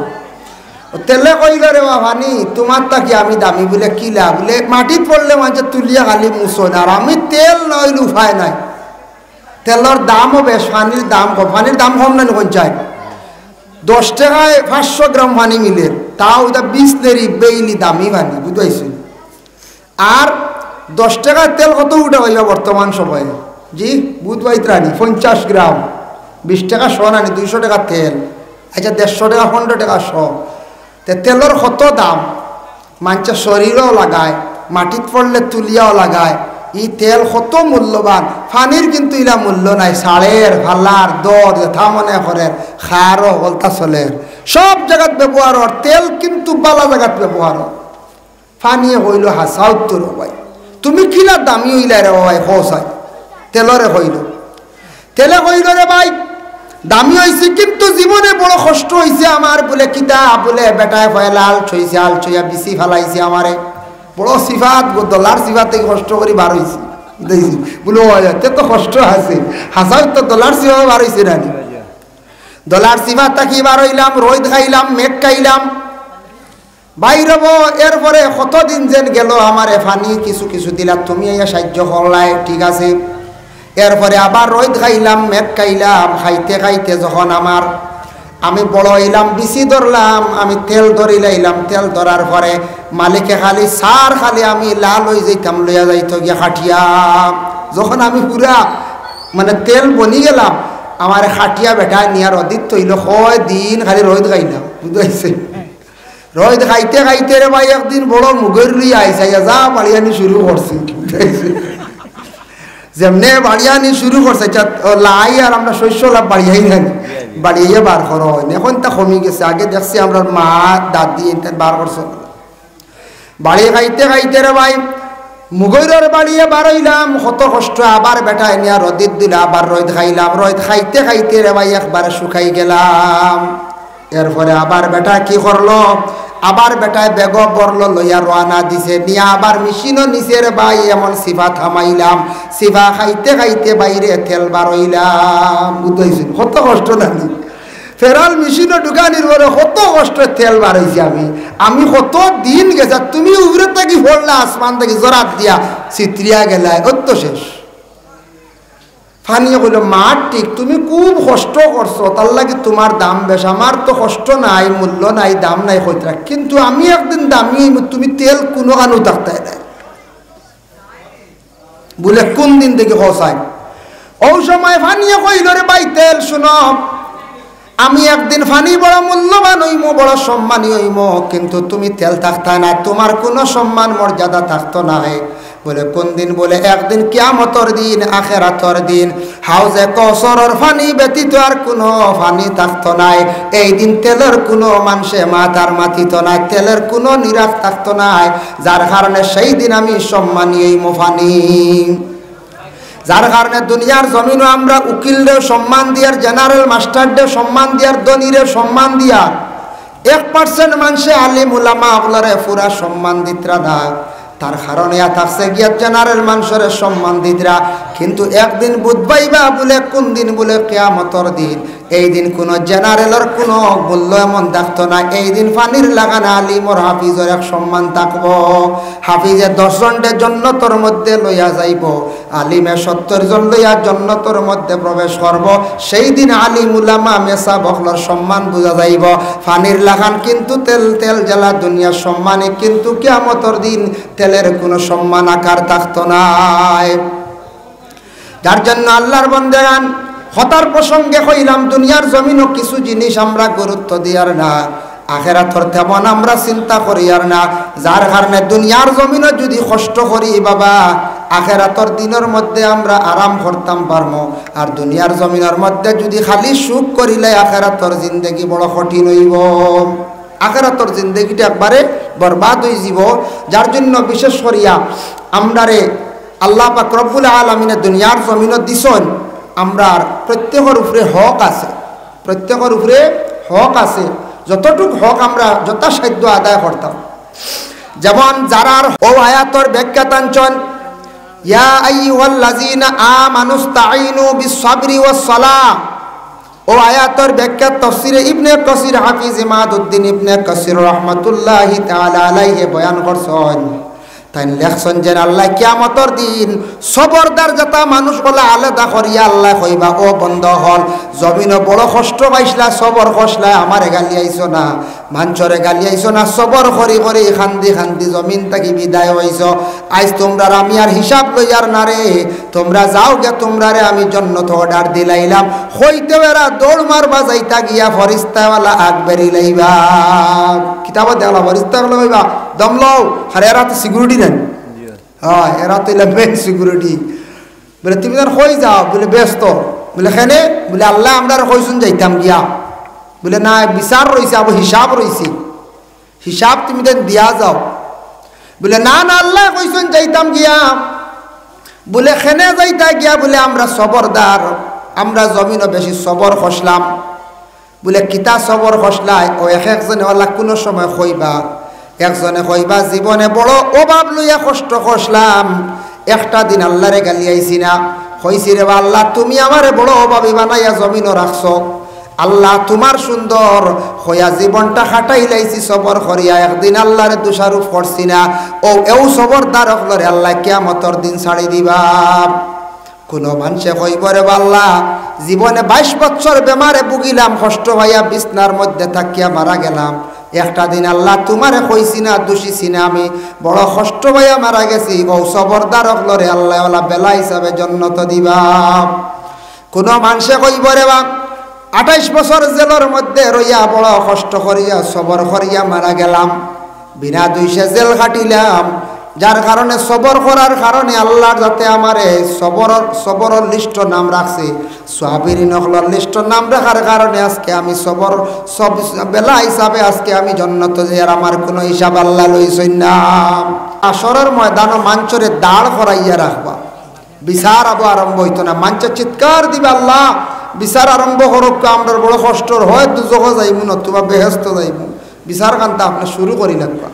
তেলে কইল রে বাবানি তোমার তাকি আমি দামি। বলে কিলা? বলে মাটিত পড়লে মানুষ তুলিয়া খালি মুছন, আর আমি তেল নইলে উপায় নাই। তেলের দামও বেশ, পানির দাম কম। পানির দাম কম নাই পঞ্চায়েত 10 টাকায় 500 গ্রাম পানি মিলে, তাও এটা 20 নেরি বেইলি দামি পানি, বুঝতে। আর 10 টাকার তেল কত উঠে হইবা বর্তমান সময়ে? জি বুধবাই ত্রাণী 50 গ্রাম 20 টাকা শ নানি 200 টাকা তেল। আচ্ছা 150 টাকা 15 টাকা শ। তেলের কত দাম, মানুষের শরীরও লাগায়, মাটিত পড়লে তুলিয়াও লাগায়। এই তেল কত মূল্যবান, পানির কিন্তু ইলা মূল্য নাই। সাড়ের ভালার দর যথা মনে করেন খারও বলতা চলের সব জায়গাত ব্যবহার হর, তেল কিন্তু বালা জায়গাত ব্যবহার হর। পানিয়ে হইল হাসাও তোর ভাই, তুমি কিলা দামি হইলা রে ভাই হসাই তেলরে হইল। তেলে হইল রে ভাই দামি হয়েছে, কিন্তু জীবনে বড় কষ্ট হয়েছে আমার। বলে কিতা? বলে বেটায় ফয়লা আল ছইছে, আল ছইয়া বিচি ফেলাইছে আমারে। বড় সিফাত ডলার সিফাত থেকে কষ্ট করে বার হয়েছি। বলে তে তো কষ্ট আছে, হাসাও তো ডলার সিফা বার হয়েছে নানি। ডলার সিফাত থাকি বার হইলাম, রোদ খাইলাম, মেঘ খাইলাম, বাইরব। এরপরে কতদিন যেন গেল আমার ফানি কিছু কিছু দিলা, তুমি এই সাহায্য করলাই, ঠিক আছে। এরপরে আবার রোদ খাইলাম, মেঘ খাইলাম, খাইতে খাইতে যখন আমি বড় হইলাম, বিচি ধরলাম, আমি তেল ধরি লাইলাম। তেল ধরার পরে মালিকে খালি সার খালি আমি লাল হয়ে যাইতাম, লইয়া যাইতো গিয়া খাটিয়া। যখন আমি পুরা মানে তেল বনি গেলাম, আমার খাটিয়া বেটা নিয়ার অদিত তৈল হয় দিন খালি রোদ খাইলাম, বুঝতে। রোদ খাইতে খাইতে রে ভাই একদিন বড় মুগের লইয়া আইসাইয়া যা বাড়িয়ানি শুরু করছি। যেমনে বাড়িয়ানি শুরু করছে লাই, আর আমরা শস্য লাভ বাড়িয়াই নানি, বাড়িয়ে বার করা হয় না। এখন তা কমে গেছে। আগে দেখছি আমরা মা দাদি বার করছো বাড়ি খাইতে খাইতে রে ভাই মুগৈরের বাড়িয়ে বার হইলাম, কত কষ্ট। আবার বেটা এনিয়া রোদিত দিলা, আবার রোদ খাইলাম। রোদ খাইতে খাইতে রে ভাই একবারে শুকাই গেলাম। এরপরে আবার বেটা কি করলো, আবার বেটায় বেগ বরলো, লইয়া রওনা দিছে, নিয়ে আবার মেশিনও নিচে রে ভাই। এমন সিফা থামাইলাম, সিফা খাইতে খাইতে বাইরে তেল বার হইলাম, বুঝতেছেন কত কষ্ট নানি। ফেরাল মেশিনও ঢুকানির পরে কত কষ্ট তেল বার হয়েছি আমি কত দিন গেছে। তুমি উপরে থাকি পড়লে আসমান থেকে জরাত দিয়া চিত্রিয়া গেলায়, অত শেষ। ফানিয়ে কইল মা ঠিক, তুমি খুব কষ্ট করছো, তার লাগে তোমার দাম বেশ। আমার তো কষ্ট নাই, মূল্য নাই, দাম নাই কইতরা, কিন্তু আমি একদিন দামি, তুমি তেল কোনো কানু থাকতাই নাই। বলে কোন দিন থেকে হসাই? ও সময় ফানিয়ে কইল রে ভাই তেল শুনো, আমি একদিন ফানি বড় মূল্যবান হইমো, বড় সম্মানী হইমো, কিন্তু তুমি তেল থাকতা না, তোমার কোনো সম্মান মর্যাদা থাকতো না। বলে কোন দিন? বলে একদিন কিয়ামতের দিন, আখিরাতের দিন, হাউজে কৌসরের পানি ব্যতীত আর কোনো পানি থাকতো নাই। এই দিন তেলের কোনো মানুষে মাথার মাথিত নাই, তেলের কোনো নিরাশ থাকতো নাই। যার কারণে সেই দিন আমি সম্মানী হইমো ফানি। যার কারণে দুনিয়ার জমিনও আমরা উকিলদের সম্মান দিয়ার, জেনারেল মাস্টারদের সম্মান দিয়ার, ধনীরে সম্মান দিয়ার, 1% মানুষে আলিম উলামা আপনারে পুরা সম্মান দিতরা না। তার কারণে থাকছে গিয়া জেনারেল মানুষের সম্মান দিতরা, কিন্তু একদিন বুঝবাইবা বলে কোন দিন বলে কিয়ামতের দিন। এই দিন কোনো জেনারেলের কোনো মূল্য এমন থাকতো না। এই দিন পানির লাগানো আলিমর হাফিজের এক সম্মান থাকবো। হাফিজে 10 জনকে জান্নাতের মধ্যে লইয়া যাইব, আলিমে 70 জন লইয়া জান্নাতের মধ্যে প্রবেশ করব। সেই দিন আলিম উলামা মেসা বখলর সম্মান বোঝা যাইব। পানির লাগান কিন্তু তেল জ্বালা দুনিয়ার সম্মানে, কিন্তু কিয়ামতের দিন তেলের কোনো সম্মান আকার থাকতো না। যার জন্য আল্লাহর বান্দাগান হতার প্রসঙ্গে কইলাম, দুনিয়ার জমিনও কিছু জিনিস আমরা গুরুত্ব দিয়ার না, আখেরাতর তেমন আমরা চিন্তা করি আর না। যার কারণে দুনিয়ার জমিনও যদি কষ্ট করি বাবা, আখেরাতর দিনের মধ্যে আমরা আরাম করতাম পারবো। আর দুনিয়ার জমিনের মধ্যে যদি খালি সুখ করিলে আখেরাতর জিন্দগি বড় কঠিন হইব। আখেরাতর জিন্দগিটা একবারে বরবাদ হয়ে যাব। যার জন্য বিশেষ করিয়া আমরারে আল্লাহ পাক রব্বুল আলামিনের দুনিয়ার জমিনত দিছেন, আমরার প্রত্যেকের উপরে হক আছে, প্রত্যেকের উপরে হক আছে। যতটুক হক আমরা যথাসাধ্য আদায় করতাম। যেমন যারার ও আয়াতর ব্যাখ্যা টানছেন, ইয়া আইয়ুহাল্লাযীনা আমানুস্তাঈনু বিস-সাবরি ওয়াস-সালাহ। ও আয়াতর ব্যাখ্যা তাফসীরে ইবনে কাসির হাফিজ ইমাদউদ্দিন ইবনে কাসির রাহমাতুল্লাহি তাআলা আলাইহি বয়ান করছেন। তাই লেখছেন যে আল্লাহ কিয়ামতের দিন সবরদার যাতা মানুষ বলে আলাদা করিয়া আল্লাহ কইবা, ও বন্ধ হল জমিনে বড় কষ্ট পাইছিলা, সবর কষলা, আমারে গালি আইছো না, মাঞ্চরে গালি আইছো না, সবর করি করি খান্দি খান্দি জমিন থাকি বিদায় হইছ। আজ তোমরা আমি আর হিসাব লইয়ার না রে, তোমরা যাও গে, তোমরা রে আমি জান্নাত অর্ডার দিলাইলাম। হইতে এরা দৌড় মারবা যাইতা গিয়া ফরিস্তাওয়ালা আগ বেরি লাইবা। কিতাবত দেওয়া ফরিস্তাওয়ালা কইবা দম লও, আর এরা তো সিকিউরিটি নেন। হ্যাঁ, এরা তো মেন সিকিউরিটি। বলে তুমি যেন কই যাও, বলে ব্যস্ত। বলে কেনে? বলে আল্লাহ আমরা কইসুন যাইতাম গিয়া। বলে না, বিচার রয়েছে, আবার হিসাব রয়েছে, হিসাব তুমি দেন দিয়া যাও। বলে না না, আল্লাহ কইসুন যাইতাম গিয়া। বলে কেনে যাইতা গিয়া? বলে আমরা সবরদার, আমরা জমিনও বেশি সবর খসলাম। বলে কিতা সবর খসলাই? ও একজনে আল্লাহ কোনো সময় কইবা, একজনে কইবা জীবনে বড় অভাব লইয়া কষ্ট খসলাম, একটা দিন আল্লাহরে গালি আইছি না, কইছি রে আল্লাহ তুমি আমারে বড় অভাবী বানাইয়া জমিনও রাখছো, আল্লাহ তোমার সুন্দর হইয়া জীবনটা খাটাই লাইছি সবর করিয়া, একদিন আল্লাহরে দোষারোপ করছি না। ও এও সবরদার হলরে আল্লাহ কিয়ামতের দিন ছাড়ি দিবা। কোনো মানুষে কইব রে আল্লাহ জীবনে 22 বছর বেমারে ভুগিলাম, কষ্ট হইয়া বিছনার মধ্যে থাকিয়া মারা গেলাম, একটা দিন আল্লাহ তোমারে কইছি না, দোষিছি না, আমি বড় কষ্ট হইয়া মারা গেছি। ও সবরদার হলরে আল্লাহ ওলা বেলা হিসাবে জান্নাত দিবা। কোনো মানুষে কইব রে 28 বছর জেলের মধ্যে রইয়া বড় কষ্ট করিয়া সবর করিয়া মারা গেলাম, বিনা দোষে জেল কাটিলাম, যার কারণে সবর করার কারণে আল্লাহ যাতে আমারে সবরের লিস্ট নাম রাখছে, সাবিরিন হলর লিস্ট নাম রাখার কারণে আজকে আমি সবর সব বেলা হিসাবে আজকে আমি জান্নাতে যাই, আর আমার কোনো হিসাব আল্লাহ লইছেন না। আসরের ময়দানও মাঞ্চরে দাঁড় করাইয়া রাখবা, বিচার আবার আরম্ভ হইতো না। মাঞ্চে চিৎকার দিবা আল্লাহ বিচার আরম্ভ করুক, আমরা বড় কষ্টর হয়, দুজক যাইব নতুবা বেহেস্ত যাইব, বিচার কান্তা আপনি শুরু করি লাগবা,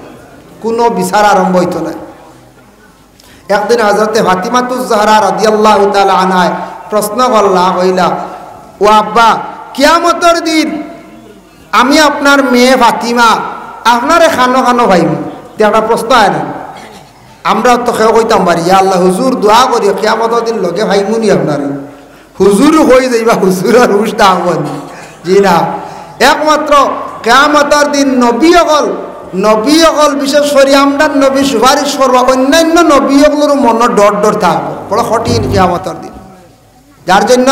কোনো বিচার আরম্ভ হইতো না। একদিন হযরতে ফাতিমাতুজ জাহরা রাদিয়াল্লাহু তাআলা আনহা প্রশ্ন করলা, কইলা ও আব্বা কিয়ামতের দিন আমি আপনার মেয়ে ফাতিমা আপনারে খানো খানো ভাইম, একটা প্রশ্ন আয় না। আমরা তো কেউ কইতাম পারি ইয়া আল্লাহ হুজুর দোয়া করি কিয়ামতের দিন লগে ভাইমুনি আপনারে, হুজুর হয়ে যাইবা, হুজুরের হুশটা হবেন। জি না, একমাত্র কিয়ামতের দিন নবী অকল বিশেষ করে আমরা নবী সুপারিশ করবো, অন্যান্য নবী অকলের মনে ডর থাকবো, বড় কঠিন কিয়ামতের দিন। যার জন্য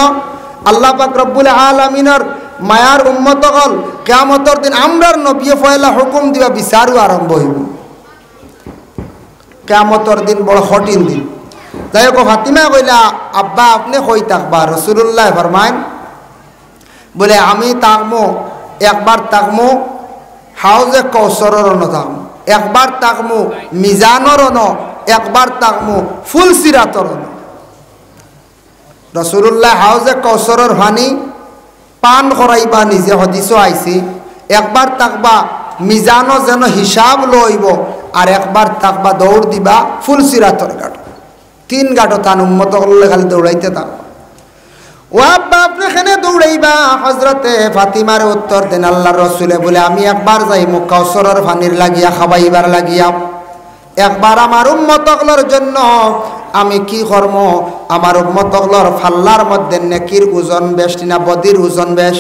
আল্লাহ পাক রব্বুল আলামিনের মায়ার উম্মত অকল কিয়ামতের দিন আমরার নবী পয়লা হুকুম দিবা, বিচারও আরম্ভ হইব। কিয়ামতের দিন বড় কঠিন দিন। যাই হোক, ফাতিমা কইলা আব্বা আপনি কই থাকবা? রাসূলুল্লাহ ফরমাইন বলে আমি থাকবো, একবার থাকবো হাউজে কৌসরের থাকবো, একবার থাকবো মিজানের, একবার থাকবো ফুলসিরাতর। রাসূলুল্লাহ হাউজে কৌসরের পানি পান করাইবা, নিজে হদিসও আইছি, একবার থাকবা মিজানো যেন হিসাব লইব, আর একবার থাকবা দৌড় দিবা ফুলসিরাতর ঘাট। তিন গাঁটো তান উম্মত করলে খালি দৌড়াইতে থাক। ও আব্বা আপনি এখানে দৌড়াইবা? হজরতে ফাতিমার উত্তর দেন আল্লাহর রসুলে বলে আমি একবার যাই কাউসারের পানির লাগিয়া খাবাইবার লাগিয়া, একবার আমার উম্মতগুলোর জন্য আমি কি কর্ম, আমার উম্মতগুলোর ফাল্লার মধ্যে নেকির ওজন বেশ না বদির ওজন বেশ,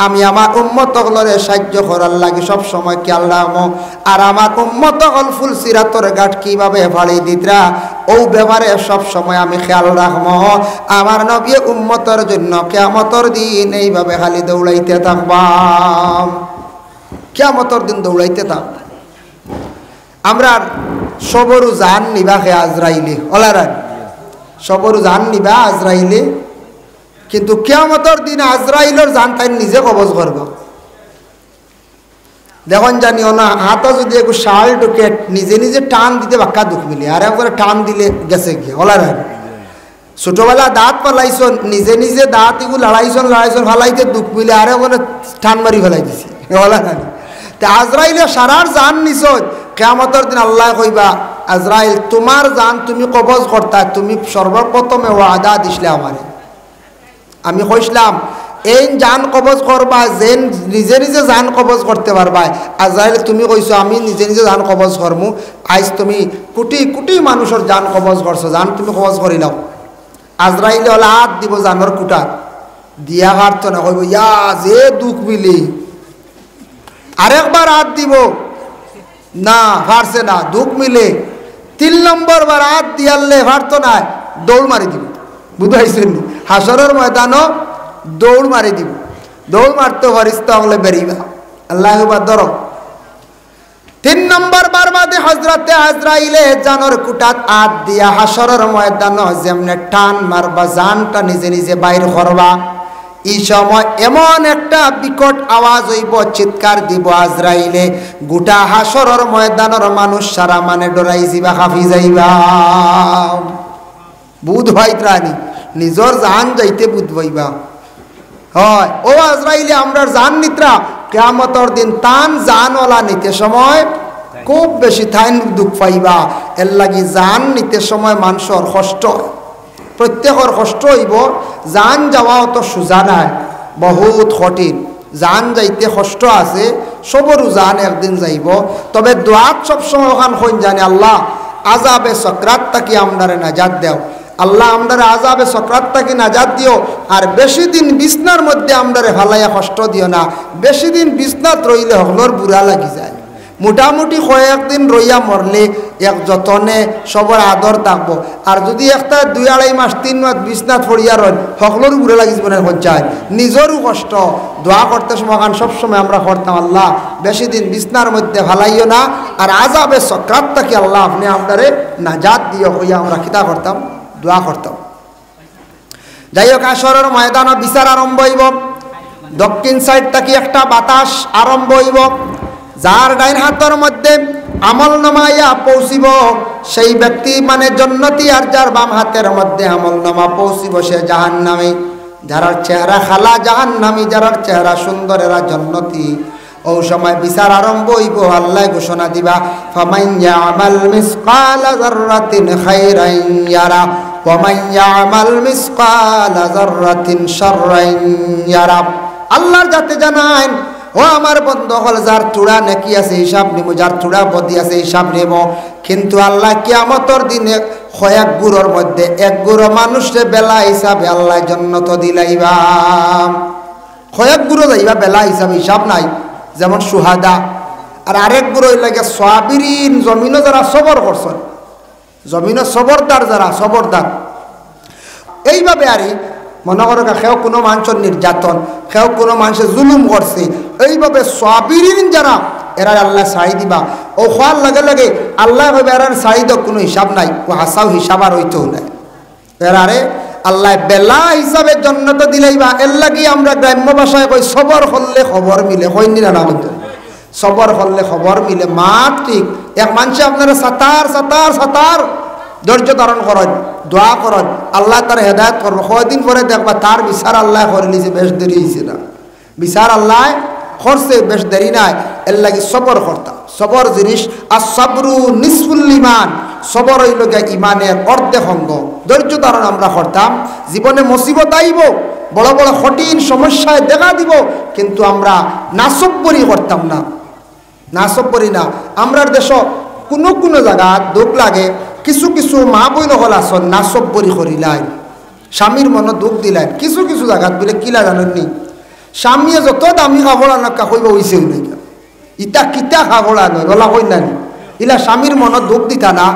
আমি আমার উম্মতগুলোরে সাহায্য করার লাগে সব সময় খেয়াল রাখবো। আর আমার উম্মতগুল ফুল সিরাতর গাঠ কিভাবে ফাড়ি দিতরা ও ব্যাপারে সব সময় আমি খেয়াল রাখবো। আমার নবী উম্মতর জন্য কিয়ামতের দিন এইভাবে খালি দৌড়াইতে থাকবাম, কিয়ামতের দিন দৌড়াইতে থাকব। আমরা সবরু জান নিবা খে আজরাইলে ওলারা, সবরু জান নিবা আজরাইলে, কিন্তু কিয়ামতের দিন আজরাইলের জান তাই নিজে কবজ করব। দেখুন জানিও না হাতও যদি একটু শাল ঢুকে নিজে নিজে টান দিতে বাক্কা দুঃখ মিলে, আর একবারে টান দিলে গেছে গিয়ে ওলারা। ছোটবেলা দাঁত পালাইছ নিজে নিজে দাঁত এগুলো লড়াইছন ফালাইতে দুঃখ মিলে, আর একবারে টান মারি ফেলাই দিছি ওলারা। তা আজরাইলে সারার জান নিছ, কিয়ামতের দিন আল্লাহ কইবা আজরাইল তোমার জান তুমি কবজ করতা, তুমি সর্বপ্রথমে ওয়াদা দিছিলে আমারে, আমি কইছিলাম এই জান কবজ করবা যে নিজে নিজে জান কবজ করতে পারবা। আজরাইল তুমি কইছো আমি নিজে নিজে জান কবজ করমু, আজ তুমি কোটি কোটি মানুষের জান কবজ করছো, জান তুমি কবজ করিলাও। আজরাইলে হলে হাত দিব জানোর কুটার দিয়া হারতো না, কইব ইয়া যে দুঃখ মিলি, আরেকবার হাত দিব না পারছে না দুঃখ মিলে, 3 নম্বর বার হাত দিয়ালে পারতো না, দৌড় মারি দিব। বুঝাইছেন হাসরের ময়দানও দৌড় মারি দিব, দৌড় মারতে ফেরেশতা হলে বেরিবা আল্লাহ ধরো। 3 নম্বর বার বাদে হজরতে আজরাইলে জানোর কুটাত হাত দিয়া হাসরের ময়দানও যেমনে টান মারবা জানটা নিজে নিজে বাইর করবা, এই সময় এমন একটা বিকট আওয়াজ হইব, চিৎকার দিব আজরাইলে, গোটা হাসরের ময়দানের মানুষ সারা মানে ডরাই যাইবা, কাঁপি যাইবা। বুধ ভাই ত্রাণী নিজর জান যাইতে বুধ ভাইবা হয়। ও আজরাইলে আমরা জান নিত্রা কিয়ামতের দিন তান জানওয়ালা নিতে সময় খুব বেশি থাইন দুঃখ পাইবা। এর লাগি জান নিতে সময় মানুষের কষ্ট, প্রত্যেকের কষ্ট হইব। জান যাওয়া অত সোজা নাই, বহুত কঠিন, জান যাইতে কষ্ট আছে, সবরও জান একদিন যাইব। তবে দোয়াত সবসময় ওখান হইন জানে আল্লাহ আজাবে সকরাত তাকি আমরারে নাজাত দেও, আল্লাহ আমরারে আজাবে সকরাত তাকি নাজাত দিও। আর বেশি দিন বিছনার মধ্যে আমরারে ফালাইয়া কষ্ট দিও না, বেশি দিন বিছনাত রইলে হকলর বুড়া লাগি যায়। মোটামুটি কয়েকদিন রইয়া মরলে এক যতনে সবর আদর থাকবো। আর যদি একটা 2-2.5 মাস 3 মাস বিছনাত পড়িয়া রয় সকলেরও বুড়ে লাগিস মনে হচ্ছায়, নিজেরও কষ্ট। দোয়া করতে সময় সবসময় আমরা করতাম আল্লাহ বেশি দিন বিছনার মধ্যে ফালাইও না, আর আজাবে সকরাত তাকি আল্লাহ আপনি আপনারে নাজাত দিও হইয়া আমরা খিতা করতাম, দোয়া করতাম। যাই হোক হাসরের ময়দানে বিচার আরম্ভ হইব। দক্ষিণ সাইড থেকে একটা বাতাস আরম্ভ হইব, যার ডাইন হাতের মধ্যে আমল নামাইয়া পৌঁছিব সেই ব্যক্তি মানে জান্নাতি, আর যার বাম হাতের মধ্যে আমল নামা পৌঁছিব সে জাহান্নামী। যার চেহারা খালা জাহান্নামী, যার চেহারা সুন্দর এরা জান্নাতি। ও সময় বিচার আরম্ভ হইব, আল্লাহ ঘোষণা দিবা ফামান ইয়ামাল মিসকালা যাররাতিন খাইরান ইয়ারা ওয়া মান ইয়ামাল মিসকালা যাররাতিন শাররান ইয়ারা। আল্লাহর যাতে জানান ও আমার বন্ধু হল যার চূড়া নাকি আছে হিসাব নিব, যার চূড়া বদি আছে হিসাব নিব। কিন্তু আল্লাহ কিয়ামতের দিনে কয়েক গুরোর মধ্যে এক গুরো মানুষের বেলা হিসাবে আল্লাহ জান্নাত দিলাইবা। কয়েক গুরো যাইবা বেলা হিসাবে হিসাব নাই, যেমন সুহাদা। আর আরেক গুরো লাগে সাবিরিন, জমিনও যারা সবর করছেন, জমিনও সবরদার যারা সবরদার। এইভাবে আরে মনে করো কেউ কোনো মানুষের নির্যাতন, কেউ কোনো মানুষের জুলুম করছে, এইভাবে সাবিরিন যারা এরা আল্লাহ ছাড়ি দিবা। ও খোয়ার লগে লগে আল্লাহ ভাবে এরার ছাড়ি দেওয়া কোনো হিসাব নাই, ও হাসাও হিসাব আর হইতেও নাই। এরারে আল্লাহ বেলা হিসাবে জান্নাত দিলাইবা। এর লাগি আমরা গ্রাম্য ভাষায় কই সবর করলে খবর মিলে, কইনি না না বলতে, সবর করলে খবর মিলে। মাত ঠিক এক মানুষে আপনারা সাতার ধৈর্য ধারণ করেন, দোয়া করেন, আল্লাহ তার হেদায়ত করবো। কয়দিন পরে দেখবা তার বিচার আল্লাহ করে নিয়েছে, বেশ দেরি হয়েছে না, বিচার আল্লাহ করছে, বেশ দেরি নাই। এর লাগি সবর করতাম। সবর জিনিস আর সবরু নিসফুল ঈমান, সবর হইল গিয়া ইমানের অর্ধেক অঙ্গ। ধৈর্য ধারণ আমরা করতাম, জীবনে মুসিবত আইব, বড় বড় কঠিন সমস্যায় দেখা দিব, কিন্তু আমরা নাসব্বরি করতাম না, নাসব্বরি না। আমরার দেশ কোনো কোনো জায়গা দুঃখ লাগে, কিছু কিছু মা বইন হল আসন নাসব্বরি করিলাই, স্বামীর মনে দুঃখ দিলেন। কিছু কিছু জায়গাত বলে কিলা জানেননি, স্বামীয়ে যত দামি কাপড় আনকা কইব হইছে না, ইটা কিতা কাপড় আনো রলা কই না, ইলা স্বামীর মনে দুঃখ দিতা না।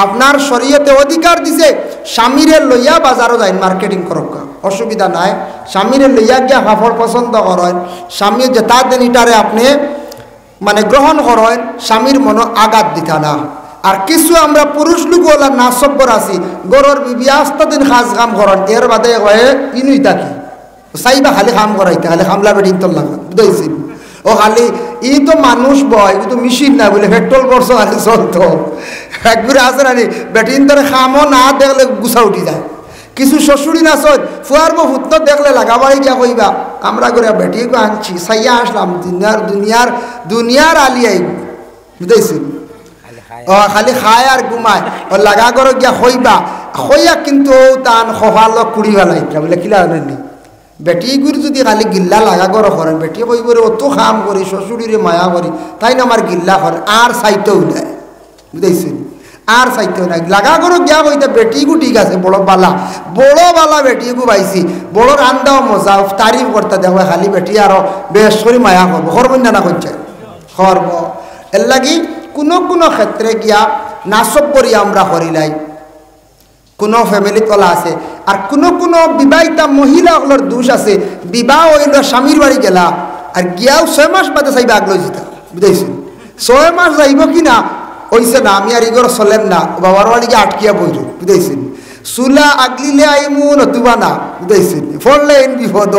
আপনার শরীয়তে অধিকার দিছে স্বামীরে লইয়া বাজারও যায় মার্কেটিং করক, অসুবিধা নাই। স্বামীরে লইয়া গিয়া কাপড় পছন্দ করেন, স্বামী যে তার দেন ইটারে আপনি মানে গ্রহণ করেন, স্বামীর মনে আঘাত দিতা না। আর কিছু আমরা পুরুষ লোক ওলা নাসব্বর আছি, গরর বিবি আস্তা দিন সাজ কাম করেন, এর বাদে কয়ে ইনুই থাকি চাইবা খালি কাম করাইতে, খালি খামলা বেটিং তোর লাগা বুঝাইছিল। ও খালি ই তো মানুষ বয়, ই তো মেশিন না বলে পেট্রোল বর্ষ খালি চলতো। একবারে আছে না বেটিন তোর খামও না দেখলে গুছা উঠি যায়। কিছু শ্বশুরি না চল ফুয়ার ফুত দেখলে লাগাবাড়ি গিয়া কইবা আমরা করে বেটিকে আনছি চাইয়া আসলাম, দুনিয়ার দুনিয়ার দুনিয়ার আলি আইব বুঝাইছিল। ও খালি খায় আর ঘুমায়, ও লাগা করে গিয়া কইবা কইয়া কিন্তু তান সফাল কুড়ি ফেলাইতা বলে কিলা জানেননি। বেটিগুর যদি খালি গিল্লা লাগা করে করেন, বেটি কইব রে অত কাম করি শ্বশুরিরে মায়া করি, তাই না আমার গিল্লা করেন, আর চাইতেও নাই বুঝাইছিল, আর চাইতেও নাই। লাগা করে গিয়া কইতে বেটিগু ঠিক আছে বড় বালা, বড় বালা বেটিগু পাইছি, বড় রান্দাও মজা তারিফ করতে দেখো, খালি বেটি আরো বেশ করে মায়া করবো, করবেন না করছে করব। এর লাগি কোনো কোনো ক্ষেত্রে গিয়া নাসব্বরি আমরা করিলাই, কোনো ফ্যামিলি তলা আছে। আর কোনো কোনো বিবাহিতা মহিলাগুলোর দোষ আছে, বিবাহ হইল স্বামীর বাড়ি গেলা আর গিয়াও 6 মাস বাদে চাইবা আগলো যেতা বুঝাইছিল, 6 মাস যাইব কি না হইছে না, আমি আর ইগর চলেন না, বাবার বাড়ি গিয়ে আটকিয়া বইল বুঝাইছিল। চুলা আগলিলে আইমু নতুবা না বুঝাইছিল, ফললে এন বিপদ,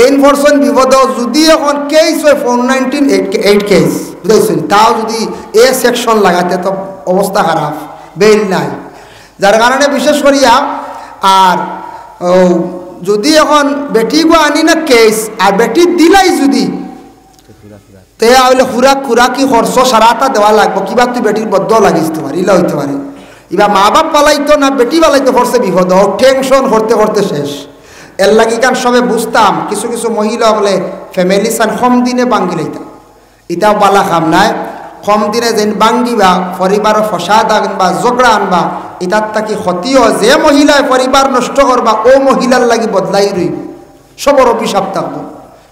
এন ফরসন বিপদ। যদি এখন কেস হয় 498 কেস বুঝাইছিল, তাও যদি এ সেকশন লাগাতে তো অবস্থা খারাপ, বেল নাই। যার কারণে বিশেষ করিয়া আর যদি এখন বেটিগো আনি না কেস আর বেটি দিলাই যদি তে হইলে খুরাকি খরচ সারাটা দেওয়া লাগবে, কিবা তুই বেটির বদ্ধ লাগিতে পারি ইলা হইতে পারে। এবার মা বাপ পালাইতো না বেটি পালাইতে করছে বিপদ, টেনশন করতে করতে শেষ। এর লাগি কারণ সবে বুঝতাম কিছু কিছু মহিলা বলে ফ্যামিলি সান কম দিনে বাঙ্গি লাইতাম, ইটাও বালা খাম নাই। কম দিনে যেন বাঙ্গিবা পরিবার ফসাদ আনবা ঝগড়া আনবা, ইটার থাকি ক্ষতিও যে মহিলায় পরিবার নষ্ট করবা ও মহিলার লাগি বদলাই রইব, সবর অভিশাপ থাকবো,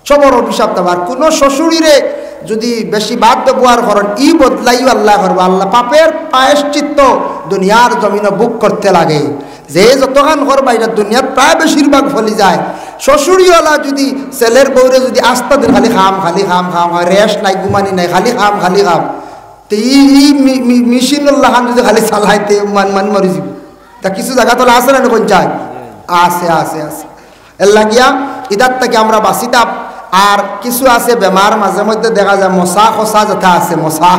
সবর অভিশাপ থাকবো। আর কোনো শ্বশুরিরে যদি বেশি বাদ ব্যবহার করেন ই বদলাইও আল্লাহ করবো। আল্লাহ পাপের প্রায়শ্চিত্ত দুনিয়ার জমিনে বুক করতে লাগে, যে যতখান করবা এটা দুনিয়ার প্রায় বেশিরভাগ ফলি যায়। শ্বশুরিওয়ালা যদি ছেলের বউরে যদি আস্তা দিন খালি খাম খালি খাম খাম হয়, রেস্ট নাই ঘুমানি নাই, খালি খাম খালি খাম, তো ই মেশিনুল্লাহ খান যদি খালি চালাইতে মান মরি যাব। তা কিছু জায়গা তোলা আছে না কোন চাই আছে আছে আছে, এর লাগিয়া ইদার থেকে আমরা বাঁচিতাম। আর কিছু আছে বেমার মাঝে মধ্যে দেখা যায় মশা খসা যেটা আছে মশা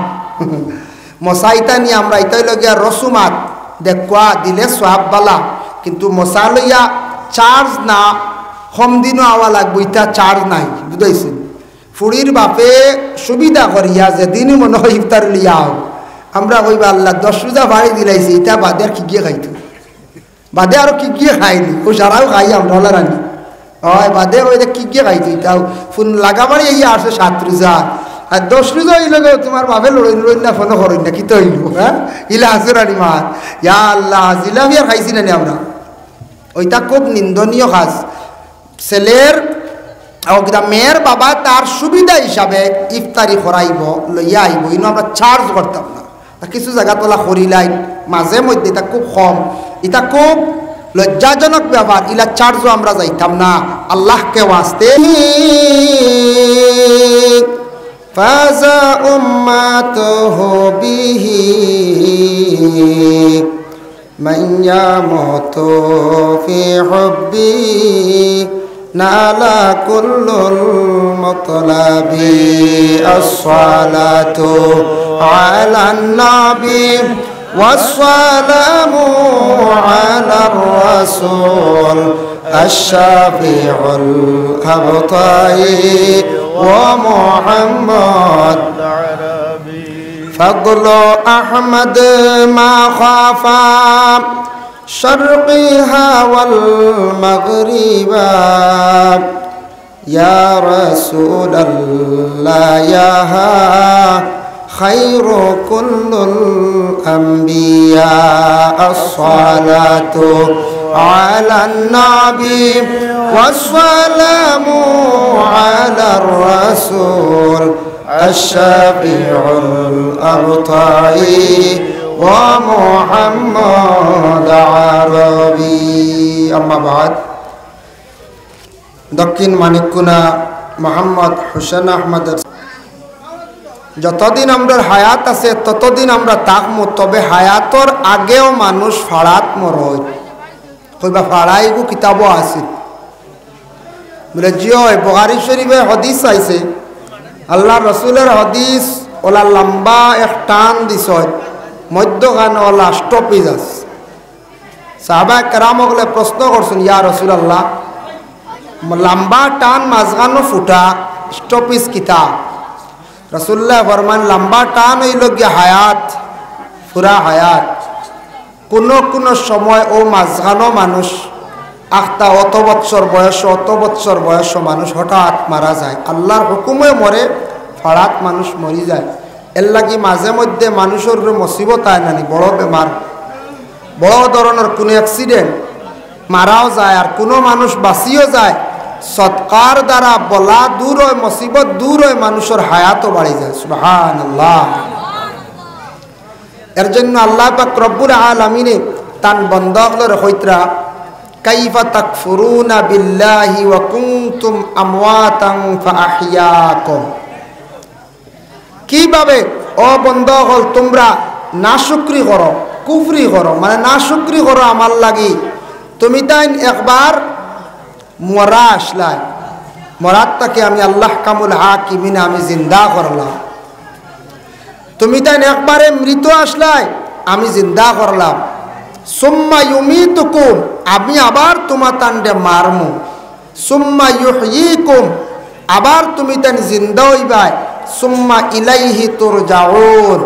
মশা ইটা নিয়ে আমরা ইটাই লগিয়া রসুমাত দেখুয়া দিলে সোয়াব বালা, কিন্তু মশা লইয়া চার্জ না কম দিনও আওয়া লাগবো, ইটা চার্জ নাই বুঝাইছে। ফুড়ির বাপে সুবিধা করিয়া যেদিনই মনে হয় ইফতার লিয়াও, আমরা কইবা আল্লাহ 10 রোজা বাড়ি দিলাইছি, ইটা বাদে আর কি গিয়ে খাইতো, বাদে আরো কি গিয়ে খাইনি, ও সারাও খাই আমরা হলে রানি হয় বাদে ওই কি গিয়ে খাইতো, ইটাও ফোন লাগাবারই ইয়ে আসে 7 রোজা আর 10 রোজা হইলে তোমার বাপে লড়ই লড়ই না ফোনও করই না কি তো হইল, হ্যাঁ ইলা আছে রানি মার ইয়া আল্লাহ জিলামি আর খাইছি না আমরা। ওইটা খুব নিন্দনীয় কাজ। ছেলের মেয়ের বাবা তার সুবিধা হিসাবে ইফতারি করাইব লইয়া আইব, ইনো আমরা চার্জ করতাম না। কিছু জায়গা তোলা করিলাই মাঝে মধ্যে, এটা খুব কম, এটা খুব লজ্জাজনক ব্যাপার, ইলা চার্জও আমরা যাইতাম না আল্লাহকে ওয়াস্তে। ফাজা উম্মাতুহু বিহি মান ইয়ামুতু ফি হুব্বি নালা কুল্লুল মুতলাবি আসসালাতু আলান নবী والسلام على الرسول الشفيع الأبطال ومحمد فضل أحمد ما خافا شرقها والمغربا يا رسول الله يا خير كل الأنبياء الصلاة على النبي والسلام على الرسول الشفيع الأبطال ومحمد عربي أما بعد দক্ষিণ মানিককুনা মোহাম্মদ হোসেন আহমদ যতদিন আমরা হায়াত আছে ততদিন আমরা তাকমু তবে হায়াতর আগেও মানুষ ফাড়াত মরয় কইবা ফাড়াইগু কিতাবও আছে বলে জিও বুখারী শরীফে হাদিস আইছে আল্লাহ রসুলের হাদিস ওলা লম্বা এক টান দিছ মধ্যখানে ওলা স্টপিজ আছে সাহাবা কেরাম ওগুলো প্রশ্ন করছেন ইয়া রসুলাল্লাহ লম্বা টান মাঝখানো ফুটা স্টপিজ কিতা রসুল্লাহ ফরমান লম্বা টান হইল গিয়া হায়াত পুরা হায়াত কোন সময় ও মাঝখানো মানুষ আখতা অত বৎসর বয়স মানুষ হঠাৎ মারা যায় আল্লাহর হুকুমে মরে ফাড়াত মানুষ মরি যায় এর লাগি মাঝে মধ্যে মানুষের মুসিবত আয় নানি বড় বেমার বড় ধরনের কোনো অ্যাক্সিডেন্ট মারাও যায় আর কোনো মানুষ বাঁচিও যায় সৎকার দ্বারা বলা দূর হয় মুসিবত দূর হয় মানুষের হায়াতও বাড়ি যায় সুবহানাল্লাহ এর জন্য আল্লাহ পাক রব্বুল আলামিনে তান বন্দাগুলোর হইতরা কাইফা তাকফুরুনা বিল্লাহি ওয়া কুনতুম আমওয়াতান ফাআহইয়াকুম কিভাবে ও বন্দাগল তোমরা নাশুকরি করো কুফরি করো মানে নাশুকরি করো আমার লাগি তুমি তাই একবার মরা আসলাই মরাতটাকে আমি আল্লাহ কামুল হাকিমিনে আমি জিন্দা করলাম তুমি তাই একবারে মৃত আসলাই আমি জিন্দা করলাম সুম্মা ইউমিতুকুম আমি আবার তোমার তান্ডে মারমু সুম্মা ইউহয়িকুম আবার তুমি তাই জিন্দা হইবাই সুম্মা ইলাইহি তুরজাউন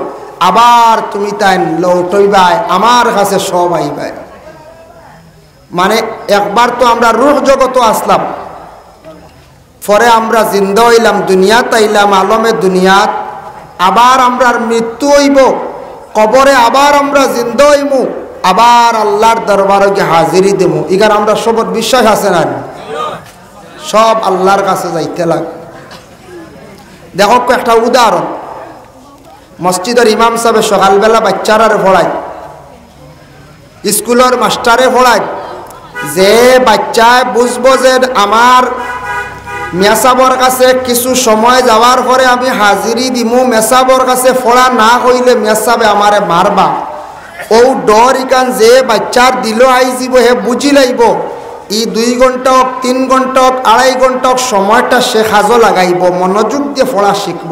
আবার তুমি তাই লৌটইবাই আমার কাছে সব আইবাই মানে একবার তো আমরা রূহ জগত আসলাম পরে আমরা জিন্দা হইলাম দুনিয়াত আইলাম আলমে দুনিয়াত আবার আমরা মৃত্যু হইব কবরে আবার আমরা জিন্দা হইমু আবার আল্লাহর দরবারে গিয়ে হাজিরি দেবো এখানে আমরা সবর বিশ্বাস আছে না সব আল্লাহর কাছে যাইতে লাগে দেখো একটা উদাহরণ মসজিদের ইমাম সাহেব সকালবেলা বাচ্চারা পড়ায় স্কুলের মাস্টারে পড়ায় যে বাচ্চায় বুঝবো যে আমার মেসাবর কাছে কিছু সময় যাওয়ার পরে আমি হাজিরি দিমু মেসাবর কাছে পড়া না হইলে মেসাবে আমারে মারবা ও ডর ইকান যে বাচ্চার দিল আই যাব হে বুঝি লাইব ই 2 ঘন্টা হোক 3 ঘন্টা হোক 2.5 ঘন্টা হোক সময়টা সে কাজও লাগাইব মনোযোগ দিয়ে পড়া শিখব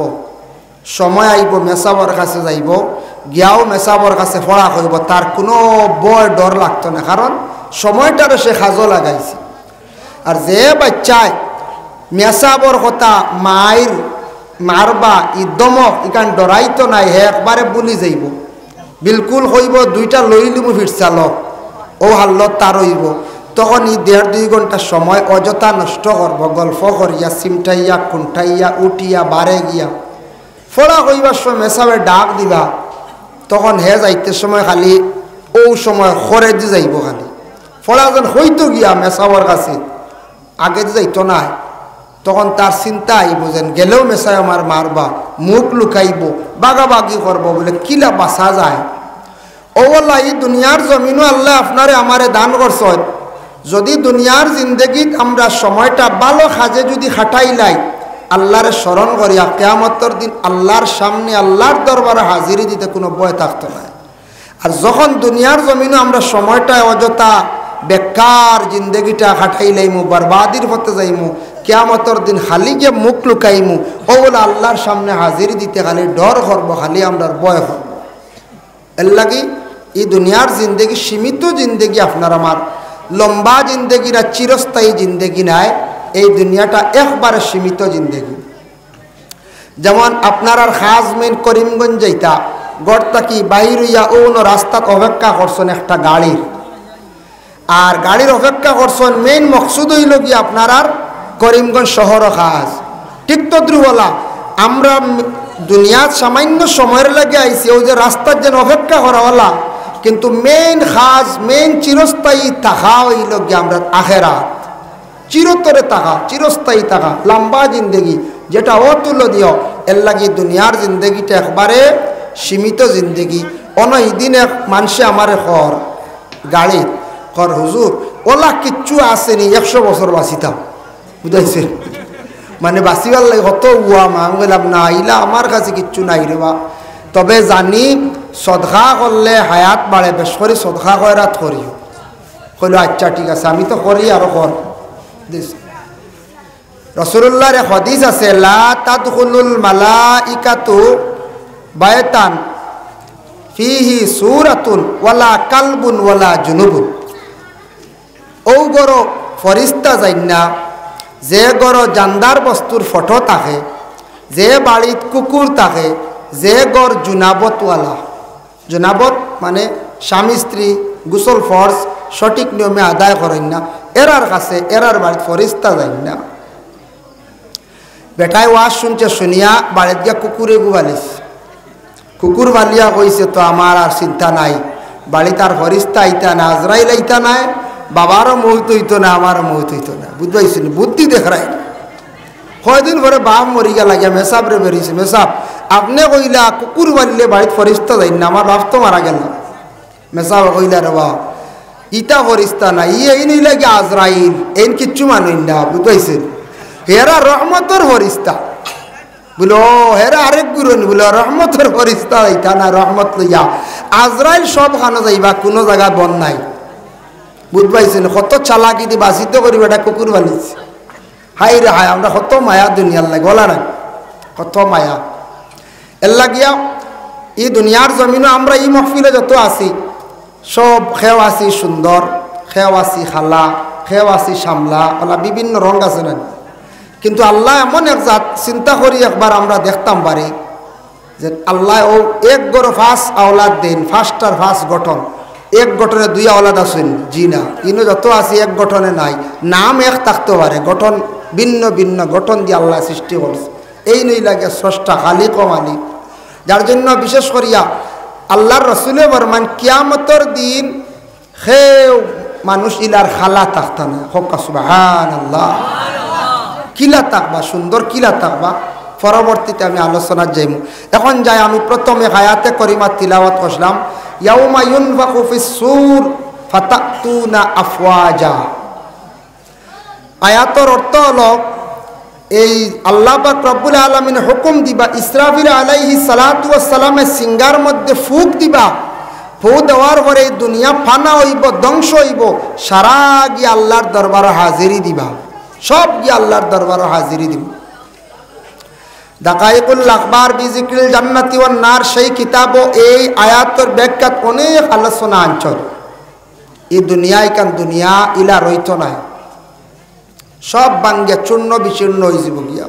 সময় আইব মেসাবর কাছে যাইব গিয়াও মেসাবর কাছে পড়া করব তার কোনো বয় ডর লাগতো না কারণ সময়টারে সে কাজও লাগাইছে আর যে বাচ্চায় মেসাবর কথা মায়ের মারবা ই দমক ইকান ডরাইতো নাই হে একবারে বুলি যাইব বিলকুল হইব দুইটা লইলিমু ফিরসাল ও হাল্ল তার হইব তখন ই 1.5-2 ঘন্টা সময় অযথা নষ্ট করব গল্প করিয়া সিমটাইয়া খুঁটাইয়া উঠিয়া বারে গিয়া ফোড়া হইবার সময় মেসাবে ডাক দিবা তখন হে যাইতে সময় খালি ও সময় খরে দি যাইব খালি ফোড়া যেন হইতো গিয়া মেসাবার কাছে আগে যাইতো না তখন তার চিন্তা আইব যেন গেলেও মেসায় আমার মারবা মুখ লুকাইব বাগাবাগি করবো বলে কিলা বাসা যায় ওলা এই দুনিয়ার জমিনও আল্লাহ আপনারে আমারে দান করছেন যদি দুনিয়ার জিন্দগিত আমরা সময়টা ভালো কাজে যদি খাটাইলাই আল্লাহরে স্মরণ করিয়া কিয়ামতের দিন আল্লাহর সামনে আল্লাহর দরবারে হাজিরি দিতে কোনো ভয় থাকতো না আর যখন দুনিয়ার জমিনও আমরা সময়টা অযথা বেকার জিন্দগিটা খাটাইলাইমু বরবাদির পথে যাইমু কিয়ামতের দিন খালি যে মুখ লুকাইমু ওগুলো আল্লাহর সামনে হাজিরি দিতে খালি ডর করবো খালি আমরা ভয় করবো এর লাগি এই দুনিয়ার জিন্দগি সীমিত জিন্দগি আপনার আমার লম্বা জিন্দগি না চিরস্থায়ী জিন্দগি নাই এই দুনিয়াটা একবারে সীমিত জিন্দগি যেমন আপনার আর খাস মেন করিমগঞ্জ যাইতা গড় কি বাইর হইয়া অন্য রাস্তাত অপেক্ষা করছেন একটা গাড়ির, আর গাড়ির অপেক্ষা করছেন মেইন মকসুদ হইল কি আপনার আর করিমগঞ্জ শহর খাস। ঠিক তো দ্রুবলা আমরা দুনিয়ার সামান্য সময়ের লাগে আইছি, ওই যে রাস্তার যেন অপেক্ষা করাওয়ালা, কিন্তু মেইন খাস মেইন চিরস্থায়ী থাকা হইল গিয়ে আমরা আখেরাত, চিরতরে থাকা, চিরস্থায়ী থাকা, লম্বা জিন্দগি যেটা অতুলনীয়। এর লাগি দুনিয়ার জিন্দগিটা একবারে সীমিত জিন্দগি। অনদিন এক মানুষে আমার কর গাড়ি কর হুজুর ওলা কিচ্ছু আসেনি 100 বছর বাঁচিতাম, বুঝাইছে মানে বাঁচিবার লাগে কত উয়া মা বললাম না ইলা আমার কাছে কিচ্ছু নাই রে বা, তবে জানি সদকা করলে হায়াত বাড়ে, বেশ করে সদকা করাত করি। কইল আচ্ছা ঠিক আছে আমি তো করি আরো কর। রাসূলুল্লাহর এক হাদিস আছে, লা তাদখুলুল মালাইকাতু বায়তান ফিহি সূরাতুন ওয়ালা কালবুন ওয়ালা জুনুবুন। ও গরো ফরিস্তা যাই না যে গরো জানদার বস্তুর ফটো থাকে, যে বাড়িত কুকুর থাকে, যে গর জুনাবতওয়ালা, জুনাবত মানে স্বামী স্ত্রী গোসল ফরজ সঠিক নিয়মে আদায় করেন না, এরার কাছে এরার বাড়িত ফরিস্তা যাই না। বেটায় ওয়াজ শুনছে, শুনিয়া বাড়িত গিয়া কুকুরে গুবালিস, কুকুর বালিয়া কইছে তো আমার আর চিন্তা নাই, বাড়িতে আর ফরিস্তা আইতা না, আজরাইল আইতা নাই, বাবারও মৌত হইতো না, আমারও মৌত হইতো না, বুঝবাইছেন বুদ্ধি দেখাই। কয়দিন পরে বাপ মরিয়া লাগিয়া মেসাব রে বেরিয়েছে, মেসাব আপনি কইলা কুকুর বালিলে বাড়িত ফরিস্তা যাই না, আমার বাপ তো মারা গেল। মেসাব কইলা রে বা ইটা ফরিস্তা না, এই নই লাগে আজরাইল, এই কিচ্ছু মানুষ না, বুঝবাইছেন হেরা রহমতর ফরিস্তা। বলো হেরা আরেক গুরুনি বলো রহমতের ফরিস্তা ইটা না, রহমত লইয়া আজরাইল সব খানো যাইবা, কোনো জায়গা বন নাই, বুঝবাইছেন কত চালাকি দি বাসিত করি বেটা কুকুর বানিয়েছে। হাই রে হাই আমরা কত মায়া দুনিয়ার লাগে বলা না, কত মায়া। এর লাগিয়া এই দুনিয়ার জমিনও আমরা এই মহফিলে যত আছি সব খেও আছি সুন্দর, খেও আছি খালা, খেও আছি সামলা, ওলা বিভিন্ন রঙ আছে না, কিন্তু আল্লাহ এমন এক জাত চিন্তা করি একবার আমরা দেখতাম পারি যে আল্লাহ ও এক গড় ফার্স্ট আওলাদ দেন, ফার্স্টার ফার্স্ট গঠন, এক গঠনে 2 আওলাদ আছেন জি না, ইনো যত আছে এক গঠনে নাই, নাম এক থাকতে পারে, গঠন ভিন্ন ভিন্ন গঠন দিয়ে আল্লাহ সৃষ্টি করছে। এই নই লাগে স্রষ্টা খালিক ও মালিক। যার জন্য বিশেষ করিয়া আল্লাহর রসুলে বরমান কিয়ামতর দিন হেউ মানুষ ইলার খালা থাকতা না, হক্কা সুবহানাল্লাহ, কিলা থাকবা সুন্দর কিলা থাকবা, পরবর্তীতে আমি আলোচনা যাইমু। এখন যাই আমি প্রথমে আয়াতে করিমা তিলাওয়াত করলাম, ইয়াউমা ইউনফাখু ফিস সূর ফাতাতুনা আফওয়াজা। আয়াতের অর্থ হলো এই আল্লাহ পাক রব্বুল আলামিন হুকুম দিবা ইসরাফিল আলাইহিস সালাতু ওয়াস সালামের সিঙ্গার মধ্যে ফুক দিবা, ফুক দেওয়ার পরে এই দুনিয়া ফানা হইব, ধ্বংস হইব, সারা গিয়ে আল্লাহর দরবারে হাজিরি দিবা, সব গিয়ে আল্লাহর দরবারে হাজিরি দিব। দাকাইকুল আখবার বিজিক্রিল জান্নাতি ওয়ান নার সেই কিতাবও এই আয়াতের ব্যাখ্যাত অনেক আলোচনা আনছর। এই দুনিয়ায় কান দুনিয়া ইলা রইত নাই, সব বাঙ্গিয়া চূর্ণ বিচূর্ণ হয়ে যাব গিয়া।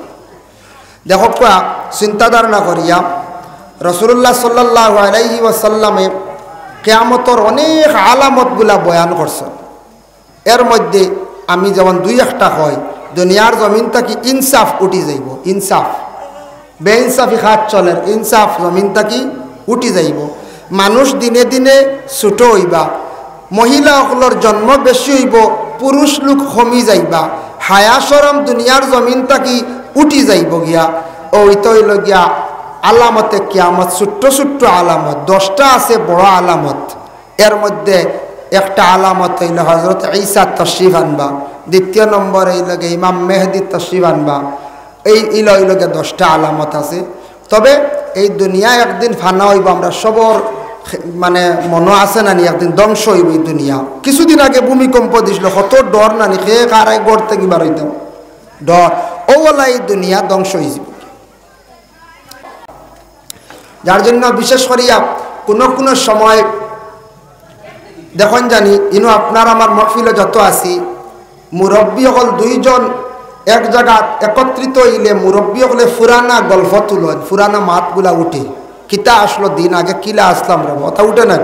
দেখো চিন্তা ধারণা করিয়া রাসূলুল্লাহ সাল্লাল্লাহু আলাইহি ওয়াসাল্লামে কিয়ামতের অনেক আলামতগুলা বয়ান করছেন। এর মধ্যে আমি যেমন 2-1টা হয়, দুনিয়ার জমিন থেকে ইনসাফ উঠি যাইব, ইনসাফ বেইনসাফি খাত চলের, ইনসাফ জমিন থেকে উঠি যাইব, মানুষ দিনে দিনে ছোট হইবা, মহিলাসকলের জন্ম বেশি হইব, পুরুষ লোক কমি যাইবা, হায়া শরম দুনিয়ার জমিন থেকে উঠি যাইব গিয়া। ওইটা হইল গিয়া আলামতে কিয়ামত, ছোট্ট ছোট্ট আলামত 10টা আছে বড় আলামত। এর মধ্যে একটা আলামত হইল হযরত ঈসা তশরিফ আনবা, 2 নম্বর হইল ইমাম মেহেদি তশরিফ আনবা। এই ইলগে 10টা আলামত আছে। তবে এই দুনিয়া একদিন ফানা হইব, আমরা সবর মানে মনে আছে নানি একদিন ধ্বংস হইব এই দুনিয়া। কিছুদিন আগে ভূমিকম্প দিছিল, কত ডর নানি, খেয়ে কারাই গড় থেকে বাড়াইতাম ডর, ওলা এই দুনিয়া ধ্বংস হয়ে যাব। যার জন্য বিশেষ করিয়া কোনো সময় দেখুন জানি ইনো আপনার আমার মহফিলে যত আছি মুরব্বী হল 2 জন এক জায়গা একত্রিত হইলে মুরব্বী হলে ফুরানা গল্প তুলেন, ফুরানা মাতগুলা উঠে, কিতা আসলো দিন আগে কিলা আসলাম রে কথা উঠে না।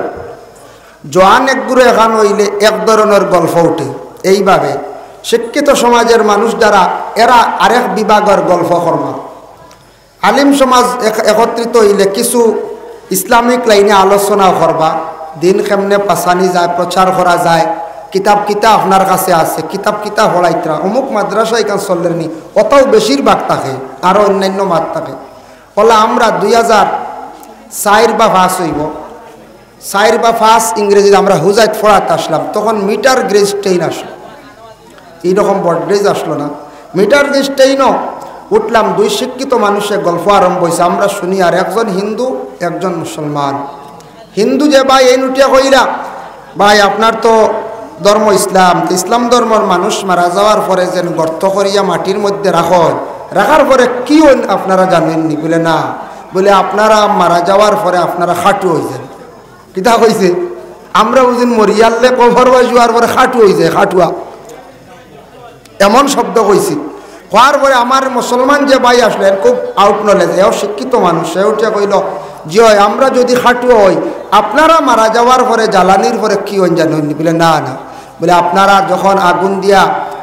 জোয়ান একগুলো এখান হইলে এক ধরনের গল্প উঠে। এইভাবে শিক্ষিত সমাজের মানুষ যারা এরা আরেক বিভাগের গল্প কর্মা। আলিম সমাজ একত্রিত হইলে কিছু ইসলামিক লাইনে আলোচনাও করবা, দিন কেমনে পাশানি যায়, প্রচার করা যায়, কিতাব আপনার কাছে আছে, কিতাব হলাইতরা অমুক মাদ্রাসা এখান চললেন নি, অতও বেশিরভাগ থাকে, আরও অন্যান্য মাত থাকে। বলে আমরা 2004 বা 5 হইব, 4 বা 5 ইংরেজিতে আমরা হুজাইত পড়াতে আসলাম, তখন মিটার গ্রেজ ট্রেন আসলো, এইরকম বডগ্রেজ আসলো না, মিটার গ্রেজ ট্রেনও উঠলাম। 2 শিক্ষিত মানুষের গল্প আরম্ভ হয়েছে, আমরা শুনি। আর একজন হিন্দু একজন মুসলমান। হিন্দু যে ভাই এই উঠিয়া কইরা, ভাই আপনার তো ধর্ম ইসলাম, তো ইসলাম ধর্মের মানুষ মারা যাওয়ার পরে যেন গর্ত করিয়া মাটির মধ্যে রাখার পরে কি আপনারা জানেননি? বলে না, বলে আপনারা মারা যাওয়ার পরে আপনারা খাটু হয়ে যান। কিতা কইছে? আমরা বুঝিন মরিয়ালে কভার যাওয়ার পরে খাটু হয়ে যায়, খাটুয়া এমন শব্দ কইছি। হওয়ার পরে আমার মুসলমান যে ভাই আসলেন, খুব আউট নলেজ, এও শিক্ষিত মানুষ, সে উঠিয়া কইল যে হয় আমরা যদি খাটু হই, আপনারা মারা যাওয়ার পরে জ্বালানির পরে কি হন জানেননি? বলে না না, বলে আপনারা যখন আগুন দিয়া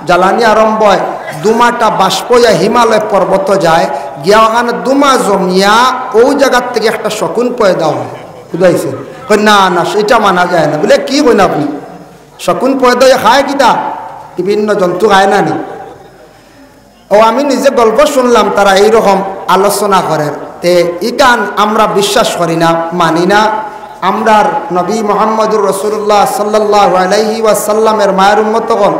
জ্বালানি আরম্ভ হয়, দুমাটা বাষ্পয়া হিমালয় পর্বত যায়, গিয়া ওখানে দুমা জমিয়া ওই জায়গার থেকে একটা শকুন পয়দা হয়। বুঝাইছে? না না, সেটা মানা যায় না। বলে কি কইন আপনি? শকুন পয়দা খায় কিতা? বিভিন্ন জন্তু খায় না নি? ও আমি নিজে গল্প শুনলাম, তারা এইরকম আলোচনা করেন। তে ইকান আমরা বিশ্বাস করি না, মানি না। আমরার নবী মুহাম্মদুর রাসূলুল্লাহ সাল্লাল্লাহু আলাইহি ওয়াসাল্লামের মায়ের উম্মতগণ,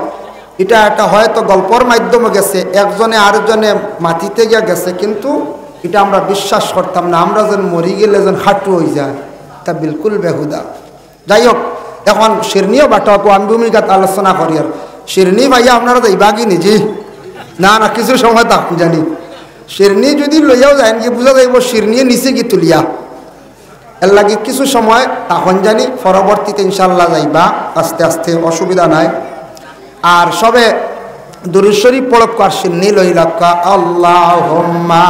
এটা একটা হয়তো গল্পর মাধ্যমে গেছে, একজনে আরেকজনে মাটিতে গিয়ে গেছে, কিন্তু এটা আমরা বিশ্বাস করতাম না। আমরা যেন মরি গেলে যেন হাঁটু হয়ে যায়, তা বিলকুল বেহুদা। যাই হোক, এখন শিরনিও বাটাকো আমি ভূমিকাত আলোচনা করি। আর শিরনি ভাইয়া আপনারা তো ইবাগি নিজে না না, কিছু সময় তখন জানি শিরনি যদি লইয়াও যায় কি বুঝা যাইব শিরনিয়ে নিচে কি তুলিয়া, এর লাগে কিছু সময় তখন জানি, পরবর্তীতে ইনশাল্লাহ যাইবা আস্তে আস্তে, অসুবিধা নাই। আর সবে দুরূদ শরীফ পড়ক, আর শিরনি লইলাকা আল্লাহুম্মা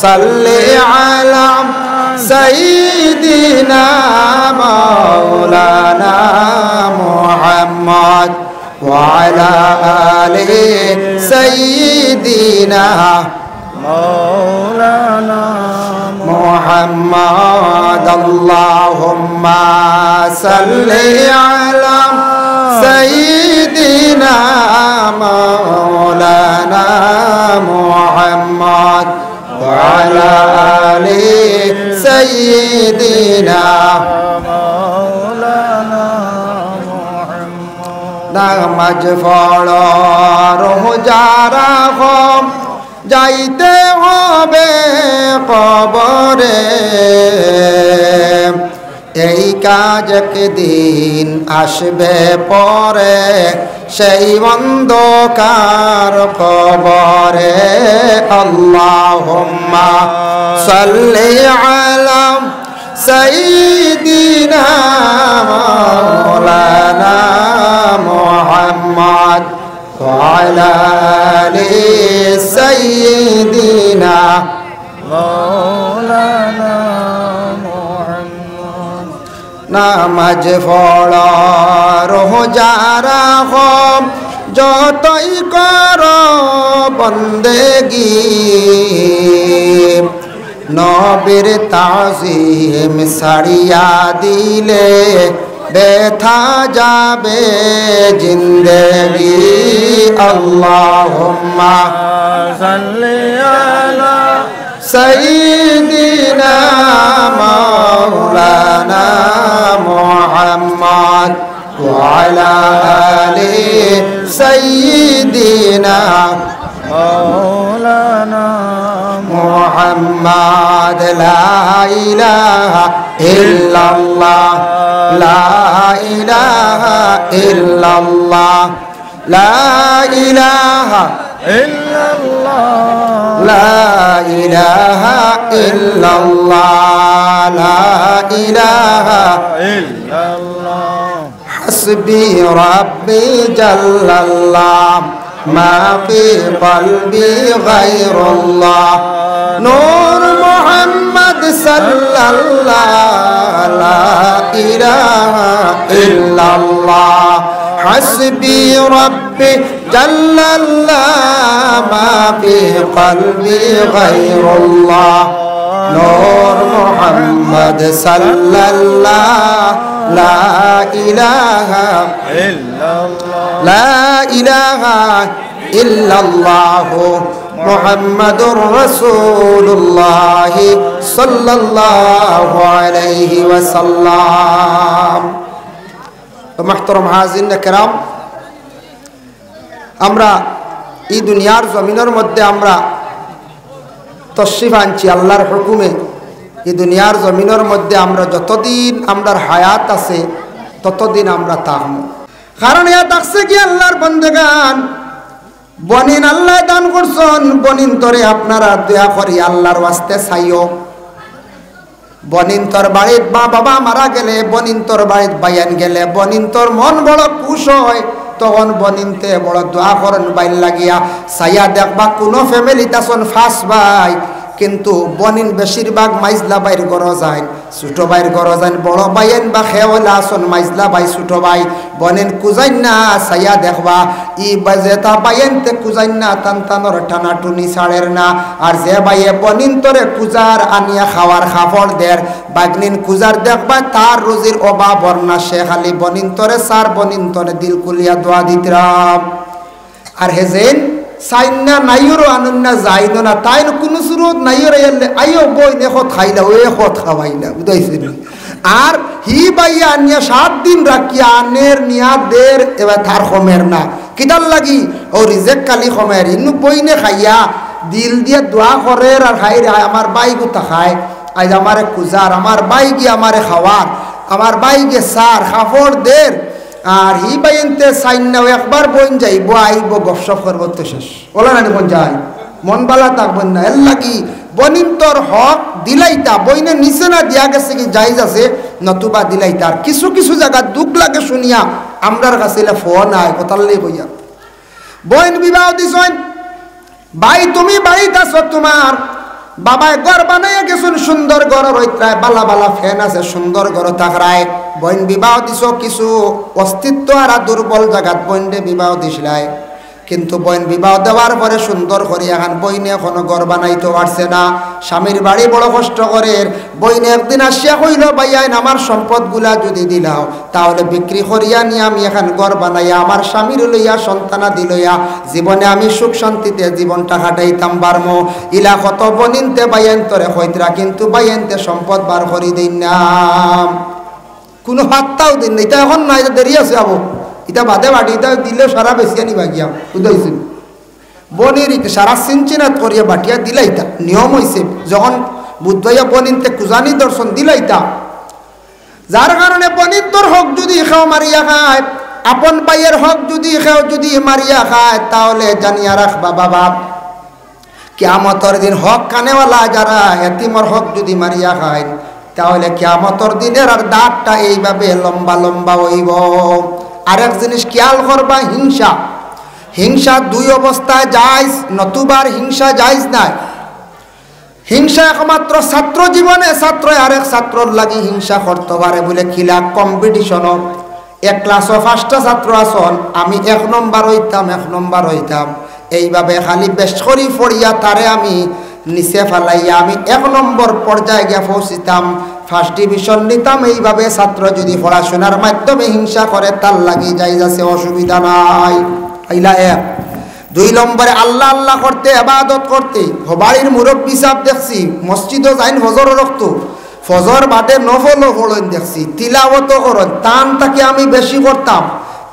সাল্লি আলা সাইয়্যিদিনা মাওলানা মুহাম্মদ وعلى آل سيدنا مولانا محمد اللهم صل على سيدنا مولانا محمد وعلى آل سيدنا নামাজ পড়ো রোজা রাখো, যাইতে হবে কবরে, এই কাজ একদিন আসবে পরে, সেই অন্ধকার কবরে। আল্লাহুম্মা সাল্লি আলা সাইয়্যিদিনা মাওলানা মুহাম্মদ ওয়া আলা আলি সাইয়্যিদিনা মাওলানা মুহাম্মদ। নামাজ পড়ো রোজা রাখো, যতই করো বন্দেগি, নবীর তাজিম ছাড়িয়া দিলে ব্যথা যাবে জিন্দেগি। আল্লাহুম্মা সাল্লি আলা সাইয়্যিদিনা মাওলানা মুহাম্মদ ওয়া আলা আলি সাইয়্যিদিনা মাওলানা মুহাম্মদ। লা ইলাহা ইল্লাল্লাহ, লা ইলাহা ইল্লাল্লাহ, লা ইলাহা ইল্লাল্লাহ, লা ইলাহা ইল্লাল্লাহ, লা ইলাহা ইল্লাল্লাহ। হাসবি রাব্বি জাল্লাল্লাহ, ما في قلبي غير الله نور محمد صلى الله لا إله إلا الله حسبي ربي جل الله ما في قلبي غير الله نور محمد صلى الله لا إله إلا الله لا إله إلا الله محمد رسول الله صلى الله عليه وسلم محترم হাজিরিন کرام আমরা এই দুনিয়ার জমিনের মধ্যে আমরা তশরিফ আনছি আল্লাহর হুকুমে এই দুনিয়ার জমিনের মধ্যে আমরা যতদিন আমরার হায়াত আছে ততদিন আমরা থাকব কারণ ইয়া দেখছে কি আল্লাহর বান্দাগান বনিন আল্লাহ দান করছেন বনিন তরে আপনারা দয়া করি আল্লাহর ওয়াস্তে চাইও বনিন তোর বাড়িত মা বাবা মারা গেলে বনিন তোর বাড়িত বাইয়ান গেলে বনিন তোর মন বড় খুশ হয় তখন বনিনতে বড় দোয়া করেন বাইর লাগিয়া সাইয়া দেখবা কোনো ফ্যামিলি তাছন ফাঁস ভাই কিন্তু বনিন বেশিরভাগ মাইজলা বাইর গড় যায় ছোট বাইর গড় যায় বড় বাইন বা খেওলা আসন মাইজলা বাই ছোট ভাই বনিন কুজাইন না সাইয়া দেখবা ই বাজেতা বাইনতে কুজাইন না তানতানোর টানাটুনি ছাড়ের না আর যে বাইয়ে বনিন তোরে কুজার আনিয়া খাওয়ার খাফড় দের বাগনিন কুজার দেখবা তার রুজির অভাব না সে খালি বনিন তোরে সার বনিন তোরে দিল কুলিয়া দোয়া দিতরাম আর হেজেন সাইন্না নাইরো আনন্না যাইনো না তাই কোনো সুরত নাইরে এলে আইও বই নেখত খাইলা ওই খত খাওয়াইলা বুঝাইছি আর হি বাইয়া আনিয়া 7 দিন রাখিয়া আনের নিয়া দের এবার তার খমের না কিদার লাগি ও রিজেক কালি খমের ইনু বই নে খাইয়া দিল দিয়ে দোয়া করে আর খাই রে আমার বাই গুতা খায় আজ আমারে কুজার আমার বাই গিয়ে আমারে খাওয়ার আমার বাই গে সার খাফড় দের আর হি বাইনতে সাইন্নাও একবার বইন যাইব আইব গপসপ করব তো শেষ ওলা না কোন যাই মন বালা থাকবেন না এর লাগি বনিন তোর হক দিলাইতা বইনে নিচে না দিয়া গেছে কি জায়েজ আছে নতুবা দিলাইতা আর কিছু কিছু জায়গা দুঃখ লাগে শুনিয়া আমরার কাছে ফোন আয় কথাল্লাই কইয়া বইন বিবাহ দিছন ভাই তুমি বাড়িতে আছো তোমার বাবায় ঘর বানাইয়া গেছেন সুন্দর ঘর রইত্রায় বালা বালা ফ্যান আছে সুন্দর ঘর থাকরায় বইন বিবাহ দিছ কিছু অস্তিত্ব আর দুর্বল জায়গাত বইনরে বিবাহ দিছিলাই কিন্তু বইন বিবাহ দেওয়ার পরে সুন্দর করে এখন বইনে এখনো ঘর বানাইতে পারছে না স্বামীর বাড়ি বড় কষ্ট করে বইনে একদিন আসিয়া কইল ভাইয়াইন আমার সম্পদগুলা যদি দিলাও তাহলে বিক্রি করিয়া নিয়ে আমি এখন ঘর বানাইয়া আমার স্বামীর লইয়া সন্তানাদি লইয়া জীবনে আমি সুখ শান্তিতে জীবনটা কাটাইতাম বারমো ইলা কত বনিনতে বাইয়ান তরে হইতরা কিন্তু বাইয়ানতে সম্পদ বার করি দিন না কোনো হাতটাও দিন না এটা এখন না এটা দেরি আছে আবু এটা বাদে বাড়ি এটা দিলে সারা বেশি আনিবা গিয়া বুঝাইছেন বনির সারা সিনচিনাত করিয়া বাটিয়া দিলাইতা নিয়ম হয়েছে যখন বুদ্ধইয়া বনিনতে কুজানি দর্শন দিলাইতা যার কারণে বনির তোর হক যদি খাও মারিয়া খায় আপন ভাইয়ের হক যদি খাও যদি মারিয়া খায় তাহলে জানিয়া রাখবা বাবা কিয়ামতের দিন হক কানেওয়ালা যারা এতিমর হক যদি মারিয়া খায় তাহলে কিয়ামতের দিনের আর দাগটা এইভাবে লম্বা লম্বা হইব আরেক জিনিস খেয়াল করবা হিংসা হিংসা দুই অবস্থায় জায়েজ নতুবার হিংসা জায়েজ নাই হিংসা একমাত্র ছাত্র জীবনে ছাত্র আরেক ছাত্রর লাগি হিংসা করতে পারে বলে খিলা কম্পিটিশন এক ক্লাসও 5টা ছাত্র আসন আমি 1 নম্বর হইতাম এইভাবে খালি বেশ করি পড়িয়া তারে আমি নিচে ফেলাইয়া আমি 1 নম্বর পর্যায়ে গিয়ে পৌঁছিতাম ফার্স্ট ডিভিশন নিতাম এইভাবে ছাত্র যদি পড়াশোনার মাধ্যমে হিংসা করে তার লাগি যাইজ আছে অসুবিধা নাই আইলা 1 2 নম্বরে আল্লাহ আল্লাহ করতে ইবাদত করতে বাড়ির মুরব্বি সাহেব দেখছি মসজিদও যাইন ফজর রাখতো ফজর বাদে নফলও পড়েন দেখছি তিলাওয়াত করেন তান তাকে আমি বেশি করতাম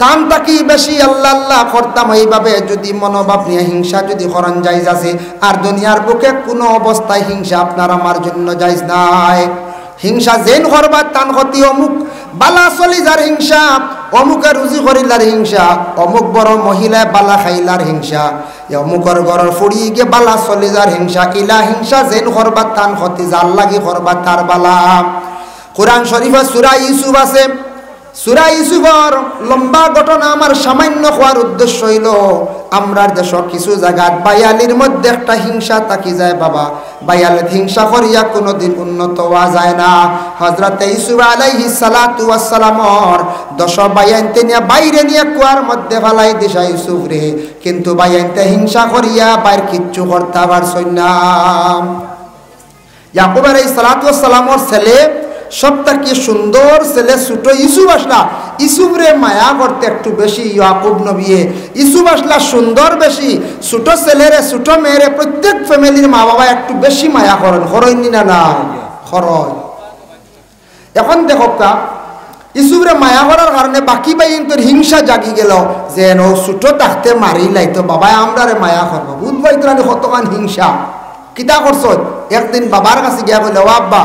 তান তাকি বেশি আল্লাহ আল্লাহ করতাম এইভাবে যদি মনোভাব নিয়ে হিংসা যদি করেন জায়েজ আছে আর দুনিয়ার বুকে কোনো অবস্থায় হিংসা আপনার আমার জন্য জায়েজ নাই হিংসা যেন করবা তান ক্ষতি অমুক বালা চলি যার হিংসা অমুকে রুজি করিলার হিংসা অমুক বড় মহিলায় বালা খাইলার হিংসা অমুকর ঘরের ফুড়ি গিয়ে বালা চলি যার হিংসা ইলা হিংসা যেন করবা তান ক্ষতি যার লাগি করবা তার বালা কোরআন শরীফে সূরা ইউসুফ আছে সূরা ইউসুফের লম্বা ঘটনা আমার সামান্য হওয়ার উদ্দেশ্য হইল আমরার দেশ কিছু জায়গাত বায়ালির মধ্যে একটা হিংসা থাকি যায় বাবা, বায়ালিত হিংসা করিয়া কোনোদিন উন্নত হওয়া যায় না। হযরতে ইউসুফ আলাইহিস সালাতু ওয়াস সালামর 10 বাইয়ানতে নিয়ে বাইরে নিয়ে কুয়ার মধ্যে ফালাই দিশা ইউসুফ রে, কিন্তু বাইয়ানতে হিংসা করিয়া বাইর কিচ্ছু করতে পারছই না। ইয়াকুব আলাইহিস সালাতু ওয়াস সালামর ছেলে সবথেকে সুন্দর ছেলে ছোট ইউসুফ আসলা, ইউসুফরে মায়া করতে একটু বেশি ইয়াকুব নবীয়ে। ইউসুফ আসলা সুন্দর বেশি, ছোট ছেলেরে ছোট মেয়েরে প্রত্যেক ফ্যামিলির মা বাবা একটু বেশি মায়া করেন, হরইনি না না হরয়। এখন দেখো কা ইউসুফরে মায়া করার কারণে বাকি বাইন তোর হিংসা জাগি গেল যে ও ছোট থাকতে মারি লাইতো বাবা আমরারে মায়া করবো, বুধবাই তোরা কতখান হিংসা কিতা করছ। একদিন বাবার কাছে গিয়া বলে ও আব্বা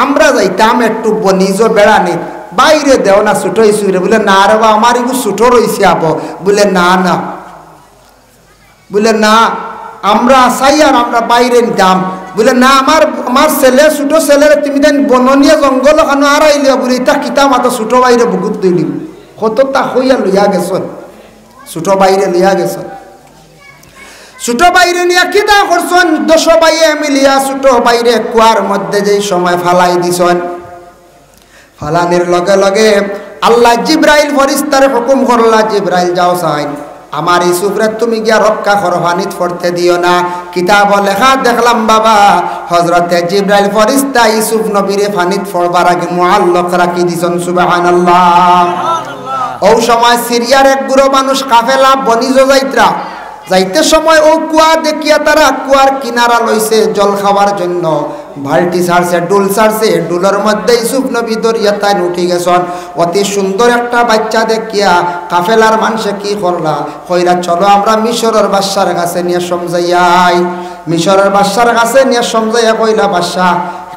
আমরা যাইতাম একটু বনিজ বেড়ানি, বাইরে দেও না ছোট ইসুরে। বলে না রে বা আমার এগুলো ছোট রয়েছে আব। বলে না না, বলে না আমরা চাই আর আমরা বাইরে নিতাম। বলে না আমার আমার ছেলে ছোট ছেলের তুমি দেন বননীয় জঙ্গল ওখানে আর আইলে বলে তা কিতা মাতো ছোট বাইরে বুকুত দিলি কত তা হইয়া লইয়া গেছ, ছোট বাইরে লইয়া গেছ। ছোট বাইরে নিয়ে কিতা করছেন 10 বাইয়ে মিলিয়া ছোট বাইরে কুয়ার মধ্যে যেই সময় ফালাই দিছেন, ফালানির লগে লগে আল্লাহ জিব্রাইল ফেরেশতার হুকুম করলা, জিব্রাইল যাও চাই আমার ইউসুফরে তুমি গিয়া রক্ষা করো, পানিত পড়তে দিও না। কিতাব লেখা দেখলাম বাবা হযরতে জিব্রাইল ফেরেশতা ইউসুফ নবীরে পানিত পড়বার আগে মুআল্লাক রাখি দিছেন। সুবহানাল্লাহ। ও সময় সিরিয়ার এক গুরু মানুষ কাফেলা বনিজ যাইত্রা যাইতে সময় ও কুয়া দেখিয়া তারা কুয়ার কিনারা লইছে জল খাওয়ার জন্য, বালতি ছাড়ছে ডুল ছাড়ছে, ডুলের মধ্যে ইউসুফ নবী দরিয়া তাই উঠি গেছেন। অতি সুন্দর একটা বাচ্চা দেখিয়া কাফেলার মানুষে কি করলা কইরা চলো আমরা মিশরের বাদশার কাছে নিয়ে সমঝাইয়াই। মিশরের বাদশার কাছে নিয়ে সমঝাইয়া কইলা বাদশা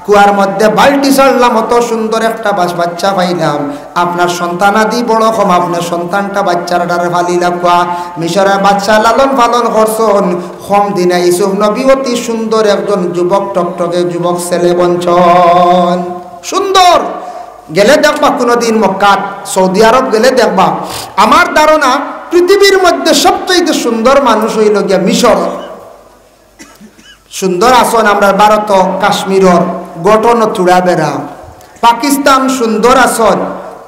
কুয়ার মধ্যে বালতি ছাড়লাম, অত সুন্দর একটা বাচ্চা পাইলাম, আপনার সন্তান আদি বড় কম, আপনার সন্তানটা বাচ্চার ডারে ফালিলা কুয়া। মিশরের বাচ্চা লালন পালন করছেন, কম দিনে ইউসুফ নবী অতি সুন্দর একজন যুবক টকটকে যুবক ছেলে বঞ্চন সুন্দর। গেলে দেখবা কোনোদিন মক্কা সৌদি আরব গেলে দেখবা, আমার ধারণা পৃথিবীর মধ্যে সবচেয়ে সুন্দর মানুষ হইল গিয়া মিশর। সুন্দর আসন আমরা ভারত কাশ্মীরর গঠন তুড়া বেড়া, পাকিস্তান সুন্দর আসন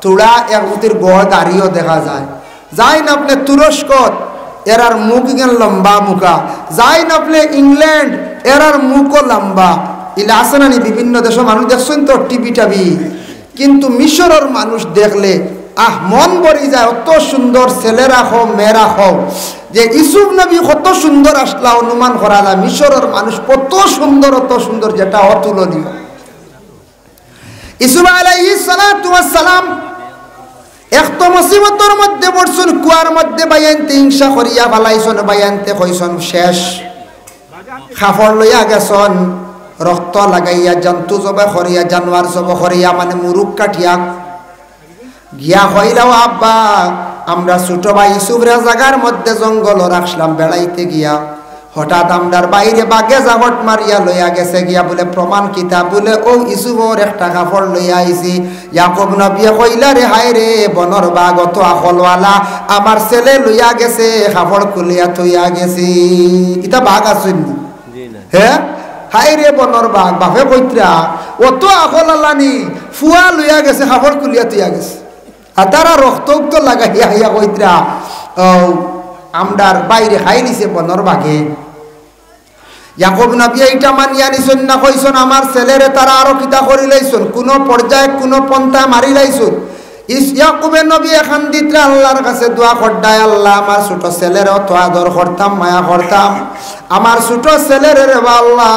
তুড়া একতির গড় দাঁড়িয়েও দেখা যায়। যাই না আপনি তুরস্ক এরার মুখ গেন লম্বা মুখা, যাই না আপনি ইংল্যান্ড এরার মুখও লম্বা। ইলা আছে না বিভিন্ন দেশের মানুষ দেখছেন তো টিভি টাবি, কিন্তু মিশরের মানুষ দেখলে মন ভরি যায়, অত সুন্দর ছেলেরা হোক মেয়েরা হোক। যে ইউসুফ নবী কত সুন্দর আসলা অনুমান করা যায়, মিশরের মানুষ কত সুন্দর অত সুন্দর যেটা অতুলনীয়। ইউসুফ আলাইহিস সালাতু ওয়াস সালাম এত মুসিবতের মধ্যে পড়ছেন, কুয়ার মধ্যে বাইয়ানতে হিংসা করিয়া ফালাইছেন, বাইয়ানতে কইছেন শেষ, খাফড় লইয়া গেছেন, রক্ত লাগাইয়া জন্তু জবে করিয়া জানোয়ার জবে করিয়া মানে মুরুখ কাটিয়া গিয়া হইলাও আব্বা আমরা ছোট ভাই ইউসুফরা জায়গার মধ্যে জঙ্গল রাখলাম বেড়াইতে গিয়া, হঠাৎ আমরার বাইরে বাগে জাগট মারিয়া লইয়া গেছে গিয়া বলে প্রমাণ কিতা বলে ও ইউসুফর একটা কাপড় লইয়া আইছি। ইয়াকুব নবী কইলা রে হায় রে বনর বাঘ অত আখলওয়ালা, আমার ছেলে লইয়া গেছে কাপড় খুলিয়া থইয়া গেছি। ইতা বাঘ আসেন হ্যাঁ, হায় রে বনর বাঘ বাপে কইত্রা অত আখলালানি ফুয়া লইয়া গেছে কাপড় খুলিয়া থইয়া গেছে। আর তারা রক্ত উক্ত লাগাইয়া হাইয়া কইত্রা আমরার বাইরে খাই নিছে বনর বাঘে। ইয়াকুব নবী এইটা মানিয়া নিছেন না, কইছেন আমার ছেলেরে তারা আরো কিতা করি লাইছেন, কোন পর্যায়ে কোন পন্থা মারি লাইছেন। ইয়াকুবে নবী এখান দিত্রা আল্লাহর কাছে দোয়া করডায়, আল্লাহ আমার ছোট ছেলের অত আদর করতাম মায়া করতাম, আমার ছোট ছেলের রে আল্লাহ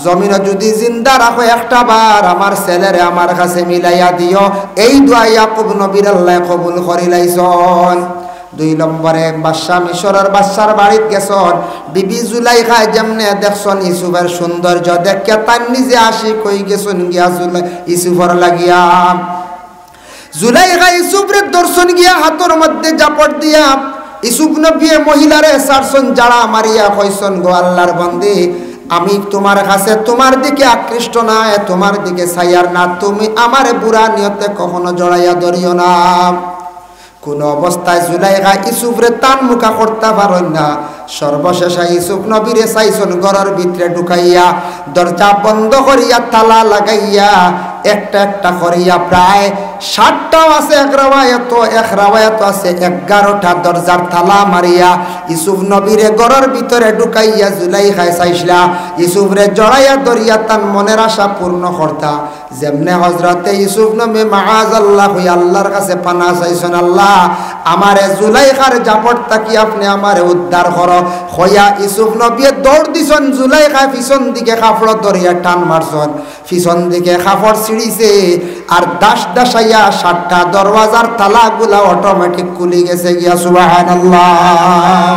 জমিনে যদি জিন্দা রাখো একটা বার আমার ছেলেরে আমার কাছে মিলাইয়া দিও। এই দোয়া ইয়াকুব নবীর আল্লাহ কবুল করি লাইছেন। 2 নম্বরে বাদশা মিশরের বাদশার বাড়িতে গেছেন, বিবি জুলাইখা যেমনে দেখছেন ইউসুফের সৌন্দর্য দেখিয়া তার নিজে আশিক হয়ে গেছেন গিয়া ইউসুফর লাগিয়া। জুলাইখা ইউসুফের দর্শন গিয়া হাতের মধ্যে জাপট দিয়া ইউসুফ নবী মহিলারে সারসন জাড়া মারিয়া কইছেন গো আল্লাহর বন্দী আমি তোমার কাছে তোমার দিকে আকৃষ্ট না, তোমার দিকে ছায়ার না, তুমি আমারে বুড়া নিয়তে কখনো জড়াইয়া ধরিও না। কোন অবস্থায় জুলাইখা ইউসুফরে টান মুখা করতে পারেন না। সর্বশেষে ইউসুফ নবীরে চাইছেন ঘরের ভিতরে ঢুকাইয়া দরজা বন্ধ করিয়া তালা লাগাইয়া একটা একটা করিয়া প্রায় 60টাও আছে এক রাওয়ায়াত আছে 11টা দরজার তালা মারিয়া ইউসুফ নবীরে ঘরের ভিতরে ঢুকাইয়া জুলাইখায় চাইছিলা ইউসুফরে জড়াইয়া ধরিয়া তার মনের আশা পূর্ণ করতা। যেমনে হযরতে ইউসুফ নবী মাআযাল্লাহ হইয়া আল্লাহর কাছে পানা চাইছেন, আল্লাহ আমারে জুলাইখার জাপট থাকি আপনি আমারে উদ্ধার করো হইয়া ইউসুফ নবী দৌড় দিছেন। জুলাইখা পিছন দিকে কাপড় ধরিয়া টান মারছেন, পিছন দিকে কাপড় ছিঁড়িছে আর দাসাইয়া 60টা দরওয়াজার তালাগুলা অটোমেটিক খুলে গেছে গিয়া। সুবহানাল্লাহ।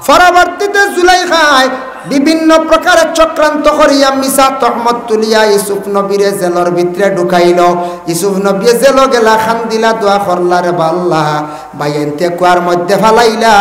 পরবর্তীতে জুলাইখায় বিভিন্ন প্রকারের চক্রান্ত করিয়া মিছা তহমত তুলিয়া ইউসুফ নবীরে জেলর ভিতরে ঢুকাইল। ইউসুফ নবী জেল গেলা খান দিলা দোয়া করলা, রে আল্লাহ বাইনতে কুয়ার মধ্যে ফালাইলা,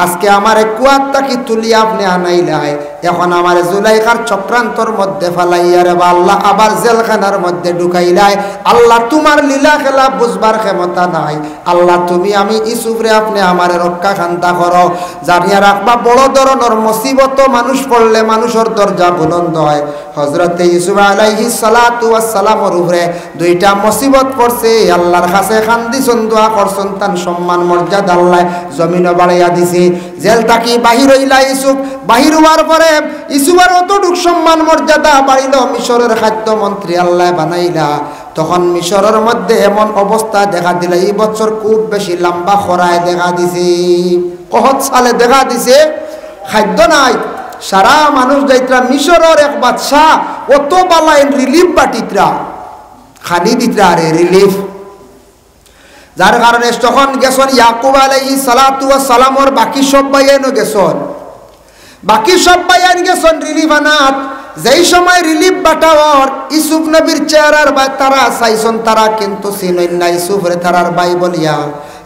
আজকে আমারে কুয়ার তাকি তুলিয়া আপনি আনাইলাই, এখন আমার জুলাইখার চক্রান্তর মধ্যে ফালাইয়া রে আল্লাহ আবার জেলখানার মধ্যে ঢুকাইলাই। আল্লাহ তোমার লীলা খেলা বুঝবার ক্ষমতা নাই। আল্লাহ তুমি আমি ইউসুফরে আপনি আমার রক্ষা খান্তা করো। জানিয়া রাখবা বড় ধরনের মুসিবত মানুষ পড়লে মানুষের দরজা বুলন্দ হয়। হযরতে ইউসুফ আলাইহিস সালাতু ওয়াস সালামের উপরে 2টা মুসিবত পড়ছে। আল্লাহর কাছে খান্দিছেন, দোয়া করছেন, তার সম্মান মর্যাদা আল্লাহ জমিনে বাড়াইয়া দিছে। জেল থাকি বাহির হইলা ইউসুফ, বাহির হওয়ার পরে ইউসুফের অতটুক সম্মান মর্যাদা বাড়িল। মিশরের খাদ্যমন্ত্রী আল্লাহ বানাইলা। তখন মিশরের মধ্যে এমন অবস্থা দেখা দিল, এই বছর খুব বেশি লম্বা খরায় দেখা দিছে, কহত সালে দেখা দিছে, খাদ্য নাই। সারা মানুষ যাইতরা মিশরের এক বাদশাহ অত বালাইন রিলিফ বাটিতরা খালি দিতরা আরে রিলিফ, যার কারণে তখন গেছেন ইয়াকুব আলাইহিস সালাতু ওয়াস সালামর বাকি সব ভাইয়ানো গেছেন, বাকি সব ভাইয়ান গেছেন রিলিফ আনাত। যেই সময় রিলিফ বাটাওয়ার ইউসুফ নবীর চেহারার ভাই তারা চাইছেন, তারা কিন্তু চিনেন না ইউসুফরে তারার ভাই বলিয়া,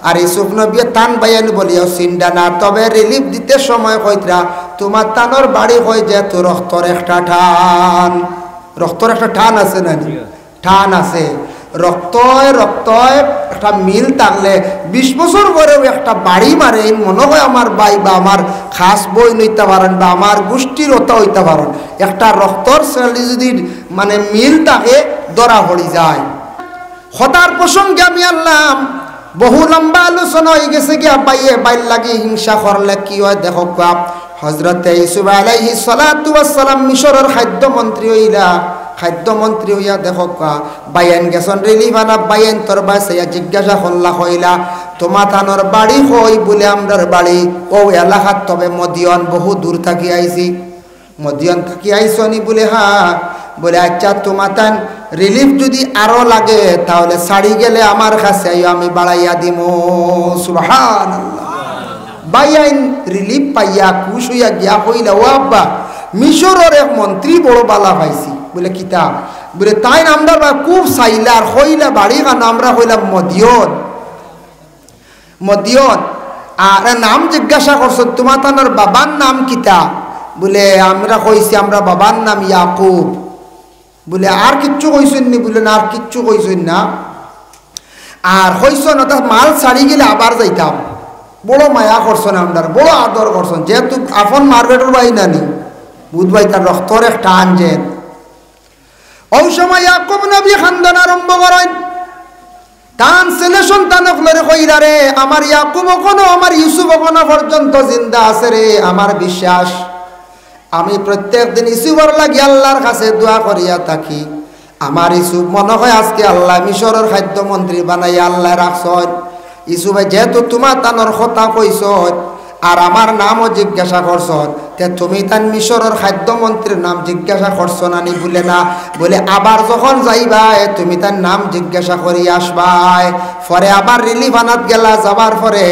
আর ইউসুফ নবী তান ভাইয়ান বলিয়াও চিন্তা না। তবে রিলিফ দিতে সময় কইতরা তোমার তানোর বাড়ি হয়ে যে তো রক্তর একটা টান, রক্তর একটা টান আছে না, টান আছে, রক্তয় একটা মিল থাকলে 20 বছর পরেও একটা বাড়ি মারে মনে হয় আমার ভাই বা আমার খাস বই নইতে পারেন বা আমার গোষ্ঠীর ওটা হইতে পারেন। একটা রক্তর শৈলী যদি মানে মিল থাকে ধরা পড়ি যায়। হতার প্রসঙ্গে আমি আনলাম, বহু লম্বা আলোচনা হয়ে গেছে গিয়া বাইয়ে বাইর লাগি হিংসা করলে কি হয় দেখো। হযরতে ইউসুফ আলাইহিস সালাতু ওয়াস সালাম মিশরের খাদ্যমন্ত্রী হইলা, খাদ্যমন্ত্রী হইয়া দেখো বাইয়ান গেছন রিলিফ আনা। বাইয়ান তোর বাসাইয়া জিজ্ঞাসা করলা হইলা তোমার থানোর বাড়ি হই বলে আমরার বাড়ি ও এলাকাত, তবে মদিয়ন বহু দূর থাকি আইছি। মদিয়ন থাকি আইসনি বলে হ্যাঁ, বলে আচ্ছা তোমার তান রিলিফ যদি আরো লাগে তাহলে ছাড়ি গেলে আমার কাছে আমি বাড়াইয়া দিব। সুবহানাল্লাহ। বাইয়ান রিলিফ পাইয়া খুশ হইয়া গিয়া হইলা ও আব্বা মিশরের এক মন্ত্রী বড় বালা পাইছি। বলে কিতাব, বলে তাই আমরা খুব চাইলা আর হইলা বাড়ি কারণ আমরা হইলাম মদিয়ন, মদিয়ন। আর নাম জিজ্ঞাসা করছো তোমার তানোর বাবার নাম কিতা? বলে আমরা কইছি আমরা বাবার নাম ইয়াকুব। বলে আর কিচ্ছু কইছেন নি? বলে না আর কিচ্ছু কইছেন না। আর হইছ না তা মাল ছাড়ি গেলে আবার যাইতাম। বড় মায়া করছেন আমরা, বড় আদর করছেন, যেহেতু আপন মার্কেটের বাই নানি বুধবাই তার রক্তর একটা আনজেন। ওই সময় ইয়াকুব নবী খানদান আরম্ভ করেন, তান ছেলে সন্তানক লরে কইরা রে আমার ইয়াকুব কোনো আমার ইউসুফ কোনো পর্যন্ত জিন্দা আছে রে। আমার বিশ্বাস আমি প্রত্যেক দিন ইউসুফের লাগি আল্লাহর কাছে দোয়া করিয়া থাকি। আমার ইউসুফ মনে হয় আজকে আল্লাহ মিশরের খাদ্যমন্ত্রী বানাইয়া আল্লাহ রাখছেন। ইউসুফে যেহেতু তোমার তানোর কথা কইছ আর আমার নামও জিজ্ঞাসা করছ, তে তুমি তান মিশরের খাদ্যমন্ত্রীর নাম জিজ্ঞাসা করছো না নি? বলে না। বলে আবার যখন যাইবাই তুমি তার নাম জিজ্ঞাসা করি আসবাই। পরে আবার রিলিফ আনাত গেলা, যাবার পরে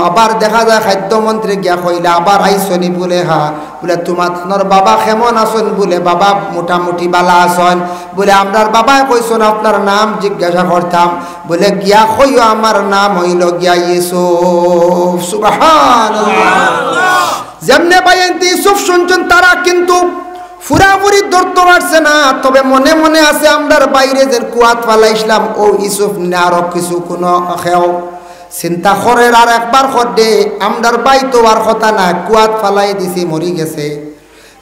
আবার দেখা যায় খাদ্যমন্ত্রী গিয়া কইলা আবার আইসনি? বলে হা। বলে তোমার বাবা কেমন আছেন? বলে বাবা মোটামুটি বালা আছেন। বলে আপনার বাবাই কইছেন আপনার নাম জিজ্ঞাসা করতাম। বলে গিয়া কইও আমার নাম হইল গিয়া ইউসুফ। সুবহানাল্লাহ। যেমনে বাইনতে ইউসুফ শুনছেন তারা কিন্তু পুরাপুরি ধরতে পারছে না, তবে মনে মনে আছে আমরার বাইরে যে কুয়াত ফালাইছিলাম ও ইউসুফ না আরো কিছু কোনো খেও। চিন্তা করের আর একবার খড্ডে আমরার বাই তো আর কথা না কুয়াত ফালাই দিছি মরি গেছে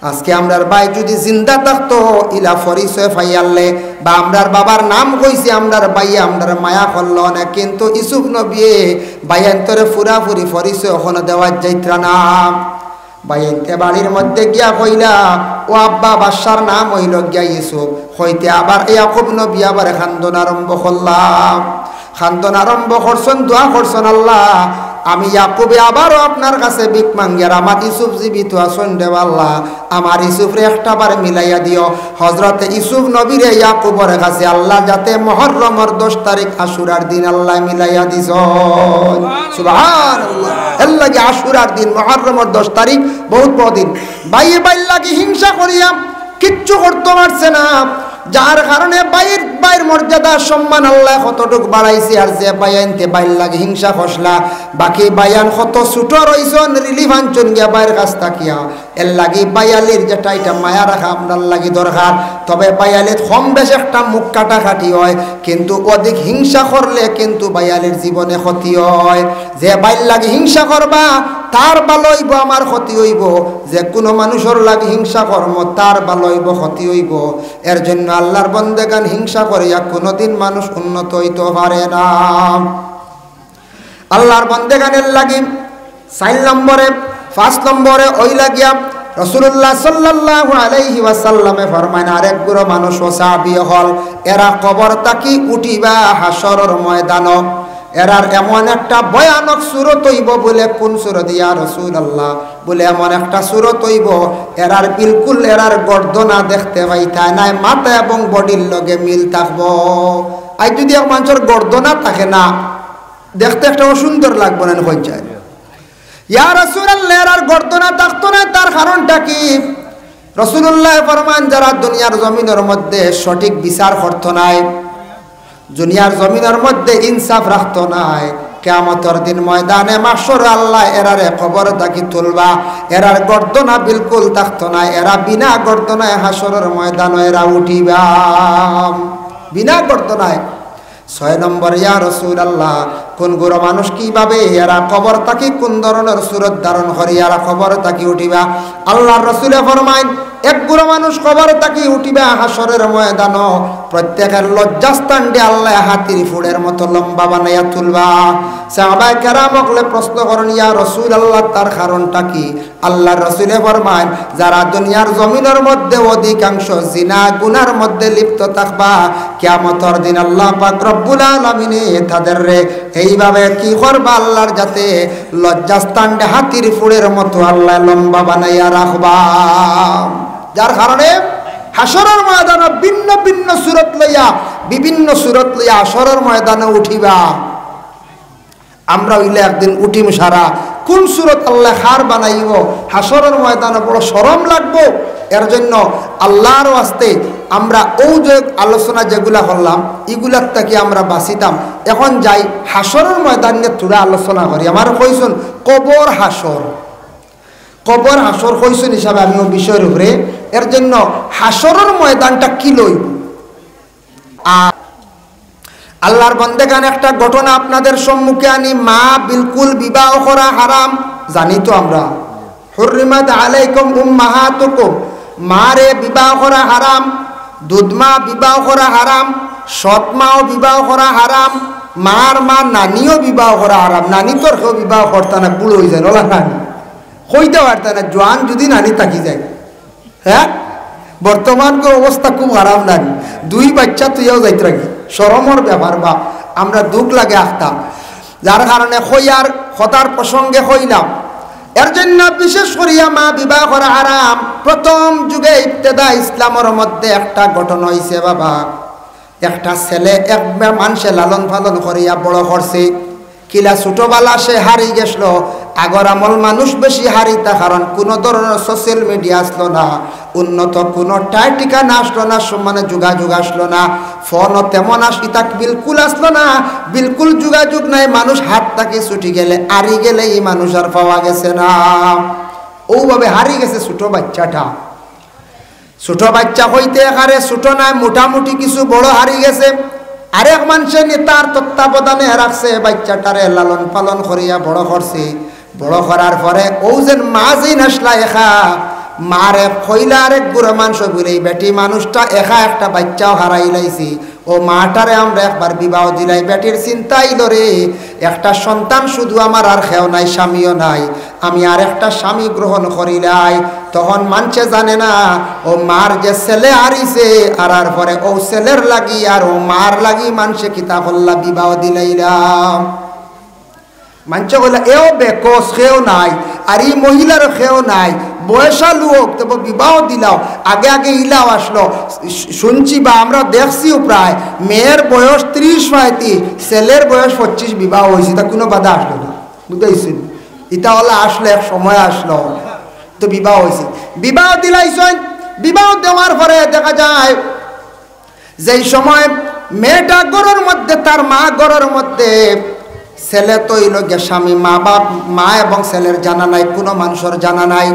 আজকে আমরার বাই যদি জিন্দা থাকতো ইলা পরিচয় ফাইয়ালে বা আমরার বাবার নাম কইছে আমরার বাইয়া আমরার মায়া করল না কিন্তু ইসুফ নবী বাইয়ান্তরে পুরাপুরি পরিচয় ওখানে দেওয়া যাইত্রা না বাইয়ান্তে বাড়ির মধ্যে গিয়া কইলা ও আব্বা বাদশার নাম হইল গিয়া ইসুফ হইতে আবার ইয়াকুব নবী আবার খান্দন আরম্ভ করলাম খান্দন আরম্ভ করছেন দোয়া করছেন আল্লাহ আমি ইয়াকুবে আবারও আপনার কাছে ভিক মাঙ্গিয়ার আমার ইসুফ জীবিত আছেন দেব আল্লাহ আমার ইসুফরে একটা বার মিলাইয়া দিও হযরতে ইসুফ নবীরে ইয়াকুবের কাছে আল্লাহ যাতে মুহররমের 10 তারিখ আশুরার দিন আল্লাহ মিলাইয়া দিছেন সুবহানাল্লাহ এর লাগি আশুরার দিন মুহররমের 10 তারিখ বহুত বড় দিন বাইয়ে বাইর লাগি হিংসা করিয়া কিচ্ছু করতে পারছে না যার কারণে বাইর মর্যাদা সম্মান আল্লাহ কতটুক বাড়াইছে আর যে বাইয়ানতে বাইর লাগে হিংসা ফসলা বাকি বায়ান কত ছোট রইছন রিলিভাঞ্চন গিয়া বাইর কাছ তাকিয়া এর লাগি বায়ালির যেটা এটা মায়া রাখা আপনার লাগি দরকার তবে বায়ালির কম বেশ একটা মুখ কাটাকাটি হয় কিন্তু অধিক হিংসা করলে কিন্তু বায়ালির জীবনে ক্ষতি হয় যে বাইর লাগে হিংসা করবা তার ভালো হইব আমার ক্ষতি হইব যে কোনো মানুষের লাগে হিংসা কর্ম তার ভালো হইব ক্ষতি হইব এর জন্য আল্লাহর বন্দেগান হিংসা করিয়া কোনোদিন মানুষ উন্নত হইতে পারে না আল্লাহর বন্দেগানের লাগি 4 নম্বরে 5 নম্বরে ওই লাগিয়া রাসূলুল্লাহ সাল্লাল্লাহু আলাইহি ওয়াসাল্লামে ফরমায় আরেক গুরু মানুষ ও সাহাবী হল এরা কবর তাকি উঠিবা হাসরের ময়দান এরার এমন একটা ভয়ানক সূরত হইব বলে কোন সূরত ইয়া রাসূলুল্লাহ বলে এমন একটা সূরত হইব এরার বিলকুল এরার গর্দনা দেখতে পাইতা নাই মাথা এবং বডির লগে মিল থাকবো আই যদি এক মানুষের গর্দনা থাকে না দেখতে একটা অসুন্দর লাগবে না হই যায় ইয়া রাসূলুল্লাহ এরার গর্দনা থাকতো না তার কারণটা কি রাসূলুল্লাহ ফরমান যারা দুনিয়ার জমিনের মধ্যে সঠিক বিচার করতো নাই দুনিয়ার জমিনের মধ্যে ইনসাফ রাখতো নাই কিয়ামতের দিন ময়দানে মাহশর আল্লাহ এরারে কবর থাকি তুলবা এরার গর্দনা বিলকুল থাকতো না এরা বিনা গর্দনায় হাসরের ময়দানে এরা উঠিবা বিনা গর্দনায় 6 নম্বর ইয়া রাসূলুল্লাহ কোন গুরু মানুষ কিভাবে এরা কবর থাকি কোন ধরনের সূরত ধারণ করি এরা কবর থাকি উঠিবা আল্লাহর রাসূলে ফরমায় এক গুরু মানুষ কবর থাকি উঠিবা হাসরের ময়দান প্রত্যেকের লজ্জাস্থান দিয়ে আল্লাহ হাতির ফুড়ের মতো লম্বা বানাইয়া তুলবা সাহাবায়ে কেরাম বলে প্রশ্ন করেন ইয়া রাসূলুল্লাহ তার কারণটা কি আল্লাহর রাসূলে ফরমায় যারা দুনিয়ার জমিনের মধ্যে অধিকাংশ জিনা গুনার মধ্যে লিপ্ত থাকবা কিয়ামতের দিন আল্লাহ পাক রব্বুল আলামিন তাদের এইভাবে কি করবা আল্লাহর যাতে লজ্জাস্থান দিয়ে হাতির ফুড়ের মতো আল্লাহ লম্বা বানাইয়া রাখবা যার কারণে হাসরের ময়দানে ভিন্ন ভিন্ন সূরত লইয়া বিভিন্ন সূরত লইয়া হাসরের ময়দানে উঠিবা আমরা হইলে একদিন উঠিম সারা কোন সূরত আল্লাহ খার বানাইব হাসরের ময়দানে বড় শরম লাগবো এর জন্য আল্লাহর ওয়াস্তে আমরা ওই যে আলোচনা যেগুলা করলাম এগুলার থেকে আমরা বাঁচিতাম এখন যাই হাসরের ময়দানে তোরা আলোচনা করি আমার কইছুন কবর হাসর কইছুন হিসাবে আমিও বিষয়ের উপরে এর জন্য হাসরের ময়দানটা কি লইব আল্লাহর বন্দেগান একটা ঘটনা আপনাদের সম্মুখে আনি মা বিলকুল বিবাহ করা হারাম জানি তো আমরা হুররিমাত আলাইকুম উম্মাহাতুকুম মারে বিবাহ করা হারাম দুধমা বিবাহ করা হারাম সৎমাও বিবাহ করা হারাম মার মা নানিও বিবাহ করা হারাম নানি তোর কেউ বিবাহ করতে না বুড়ো হয়ে যায় ওলা নানি কইতে পারতে না জোয়ান যদি নানি থাকি যায় হ্যাঁ বর্তমান অবস্থা খুব খারাপ নানি 2 বাচ্চা তুইও যাইতে রাখি শরমর ব্যাপার বা আমরা দুঃখ লাগে আখতাম যার কারণে হইয়ার হতার প্রসঙ্গে হইলাম এর জন্য বিশেষ করিয়া মা বিবাহ করা হারাম প্রথম যুগে ইবতেদা ইসলামের মধ্যে একটা ঘটনা হইছে বাবা একটা ছেলে একবার মানুষে লালন পালন করিয়া বড় করছে কিলা ছোটবেলা সে হারিয়ে গেছিল আগর আমল মানুষ বেশি হারিতা কারণ কোনো ধরনের সোশ্যাল মিডিয়া আসলো না উন্নত কোনো ঠিকানা আসলো না মানে যোগাযোগ আসলো না ফোনও তেমন আসি তাক বিলকুল আসলো না বিলকুল যোগাযোগ নাই মানুষ হাত তাকে ছুটি গেলে আরি গেলে এই মানুষ আর পাওয়া গেছে না ওভাবে হারিয়ে গেছে ছোট বাচ্চাটা ছোট বাচ্চা হইতে একারে ছোট নাই মোটামুটি কিছু বড় হারিয়ে গেছে আরেক মানুষে তার তত্ত্বাবধানে রাখছে, বাচ্চাটারে লালন পালন করিয়া বড় করছে। বড় করার পরে ও যেন মা যেই নাসলা একা মারে খইলা আরেক গুঁড়ো মাংস বলে বেটি মানুষটা একা একটা বাচ্চাও হারাই লাইছি। ও মাটারে আমরা একবার বিবাহ দিলাই, বেটির চিন্তাই ধরে একটা সন্তান শুধু আমার আর খেও নাই, স্বামীও নাই, আমি আর একটা স্বামী গ্রহণ করিলাই। তখন মানুষে জানে না ও মার যে ছেলে হারিছে, আর পরে ও ছেলের লাগি আর ও মার লাগি মানুষে কিতা করলা বিবাহ দিলাইলাম। মানুষ বলে এও বেকস খেও নাই, আর এই মহিলার খেও নাই, বয়সা লোক তবে বিবাহ দিলাও, আগে আগে ইলাও আসলো। শুনছি বা আমরা দেখছিও প্রায় মেয়ের বয়স 30-35, ছেলের বয়স 25 বিবাহ হয়েছে, তা কোনো বাধা আসলো না, বুঝতেছেন? এটা হলো আসলে এক সময় আসলো তো বিবাহ হয়েছে। বিবাহ দিলাইছেন, বিবাহ দেওয়ার পরে দেখা যায় যেই সময় মেয়েটা গড়ের মধ্যে, তার মা গড়ের মধ্যে, ছেলে তো ইলগে স্বামী, মা এবং ছেলের জানা নাই, কোনো মানুষের জানা নাই।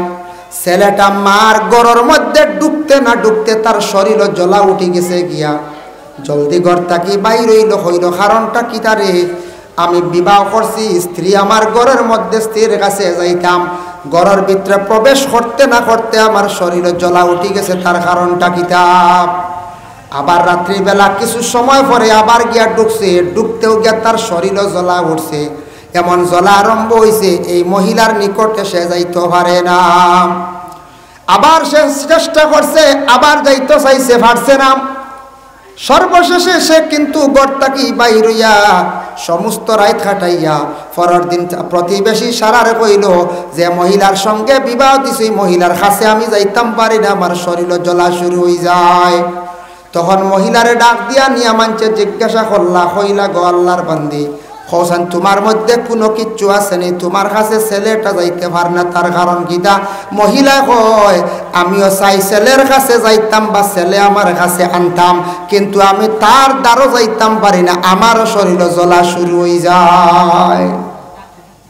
ছেলেটা মার গড়ের মধ্যে ঢুকতে না ঢুকতে তার শরীরও জ্বলা উঠে গেছে গিয়া। জলদি ঘর থাকি বাইর হইল কারণটা কি? তারে আমি বিবাহ করছি, স্ত্রী আমার ঘরের মধ্যে, স্ত্রীর কাছে যাইতাম, ঘরের ভিতরে প্রবেশ করতে না করতে আমার শরীরে জ্বলা উঠে গেছে, তার কারণটা কিতাব। আবার রাত্রিবেলা কিছু সময় পরে আবার গিয়া ঢুকছে, ঢুকতেও গিয়া তার শরীরও জ্বলা উঠছে, এমন জ্বলা আরম্ভ হয়েছে এই মহিলার নিকটে সে যাইতে পারে না। আবার সে চেষ্টা করছে, আবার যাইতে চাইছে, পারছে না। সর্বশেষে সে কিন্তু গড়তাকি বাইরইয়া সমস্ত রাত কাটাইয়া পরের দিন প্রতিবেশী সারারে কইল যে মহিলার সঙ্গে বিবাহ দিছি, মহিলার কাছে আমি যাইতাম পারি না, আমার শরীর জ্বলা শুরু হয়ে যায়। তখন মহিলারে ডাক দিয়া নিয়া মানছে জিজ্ঞাসা করলা, কইলা গো আল্লাহর বান্দি, হোসেন তোমার মধ্যে কোনো কিচ্ছু আছে নি? তোমার কাছে ছেলেটা যাইতে পার না, তার কারণ কিটা? মহিলা কয় আমিও চাই ছেলের কাছে যাইতাম বা ছেলে আমার কাছে আনতাম, কিন্তু আমি তার দ্বারও যাইতাম পারি না, আমারও শরীর জ্বলা শুরু হয়ে যায়।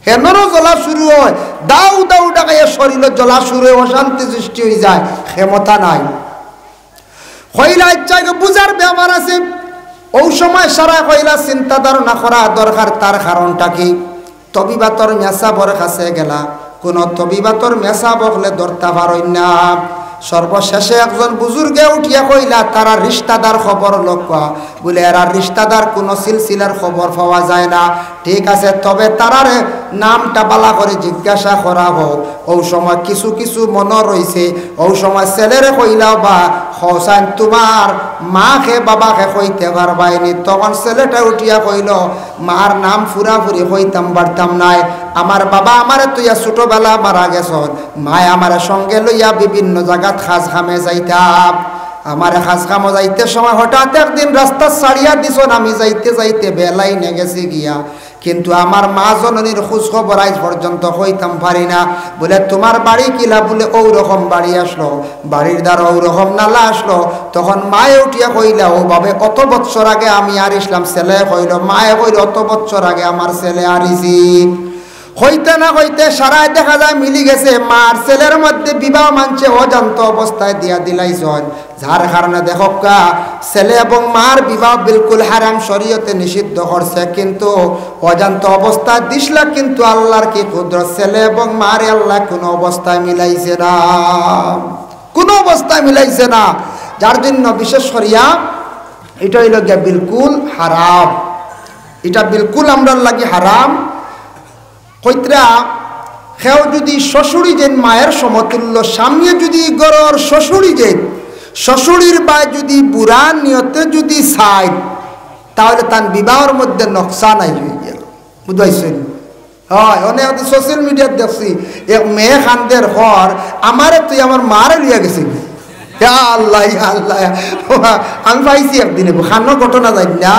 হেনরও জ্বলা শুরু হয়, দাউ দাউ ডাকাইয়া শরীর জ্বলা শুরু হয়ে অশান্তি সৃষ্টি হয়ে যায়, ক্ষমতা নাই। কইলা ইচ্ছাকে বুঝার ব্যাপার আছে। ওই সময় সারা কইলা চিন্তা ধারণা করা দরকার, তার কারণটা কি? তবিবাতর মেসাবর কাছে গেলা, কোন তবিবাতর মেসা বকলে ধরতে পারই না। সর্বশেষে একজন বুজুর্গে উঠিয়া কইলা তারা রিশতাদার খবর লক্ষ্য, বলে এরা রিশতাদার কোনো সিলসিলার খবর পাওয়া যায় না। ঠিক আছে, তবে তারার নামটা বালা করে জিজ্ঞাসা করা হোক। ওই সময় কিছু কিছু মনে রয়েছে, ওই সময় ছেলেরে কইলাও বা হোসেন তোমার মাকে বাবাকে কইতে পারবাইনি। তখন ছেলেটা উঠিয়া কইল মার নাম ফুরাফুরি কইতাম পারতাম নাই, আমার বাবা আমারে তুইয়া ছোটবেলা মারা গেছন, মায় আমার সঙ্গে লইয়া বিভিন্ন জায়গাত খাস খামে যাইতাম। আমার খাস খামো যাইতে সময় হঠাৎ একদিন রাস্তা ছাড়িয়া দিছন, আমি যাইতে যাইতে বেলাই নে গেছি গিয়া, কিন্তু আমার মা জননীর খোঁজ খবর আজ পর্যন্ত হইতাম পারি না। বলে তোমার বাড়ি কিলা? বলে ওই রকম বাড়ি আসলো, বাড়ির দ্বারা ওই রকম নালা আসলো। তখন মায়ে উঠিয়া কইলা ও বাবে অত বৎসর আগে আমি আর ইসলাম। ছেলে কইল, মায়ে কইল অত বৎসর আগে আমার ছেলে আরিছি। হইতে না হইতে সারায় দেখা যায় মিলি গেছে, মার ছেলের মধ্যে বিবাহ মানছে অজান্ত অবস্থায় দিয়া দিলাইছন, যার কারণে দেখকা ছেলে এবং মার বিবাহ বিলকুল হারাম, শরীয়তে নিষিদ্ধ করছে, কিন্তু অজান্ত অবস্থায় দিসলা। কিন্তু আল্লাহর কি কুদরত, ছেলে এবং মারে আল্লাহ কোনো অবস্থায় মিলাইছে না, কোনো অবস্থায় মিলাইছে না। যার জন্য বিশেষ করিয়া এটা হইল গিয়া বিলকুল হারাম, এটা বিলকুল আমরা লাগি হারাম। কইত্রা সেও যদি শ্বশুরি যেন মায়ের সমতুল্য, স্বামী যদি গরর শ্বশুরি যেন শ্বশুরির বা যদি বুড়া নিয়তে যদি চাই, তাহলে তার বিবাহের মধ্যে নকশা নাই হয়ে গেল, বুঝাইছেন? হয় অনেক সোশ্যাল মিডিয়াত দেখছি এক মেয়ে খানদের ঘর, আমারে তুই আমার মারে লিয়া গেছে। আল্লাহ আল্লাহ, আমি পাইছি একদিনে খানো ঘটনা যাই না,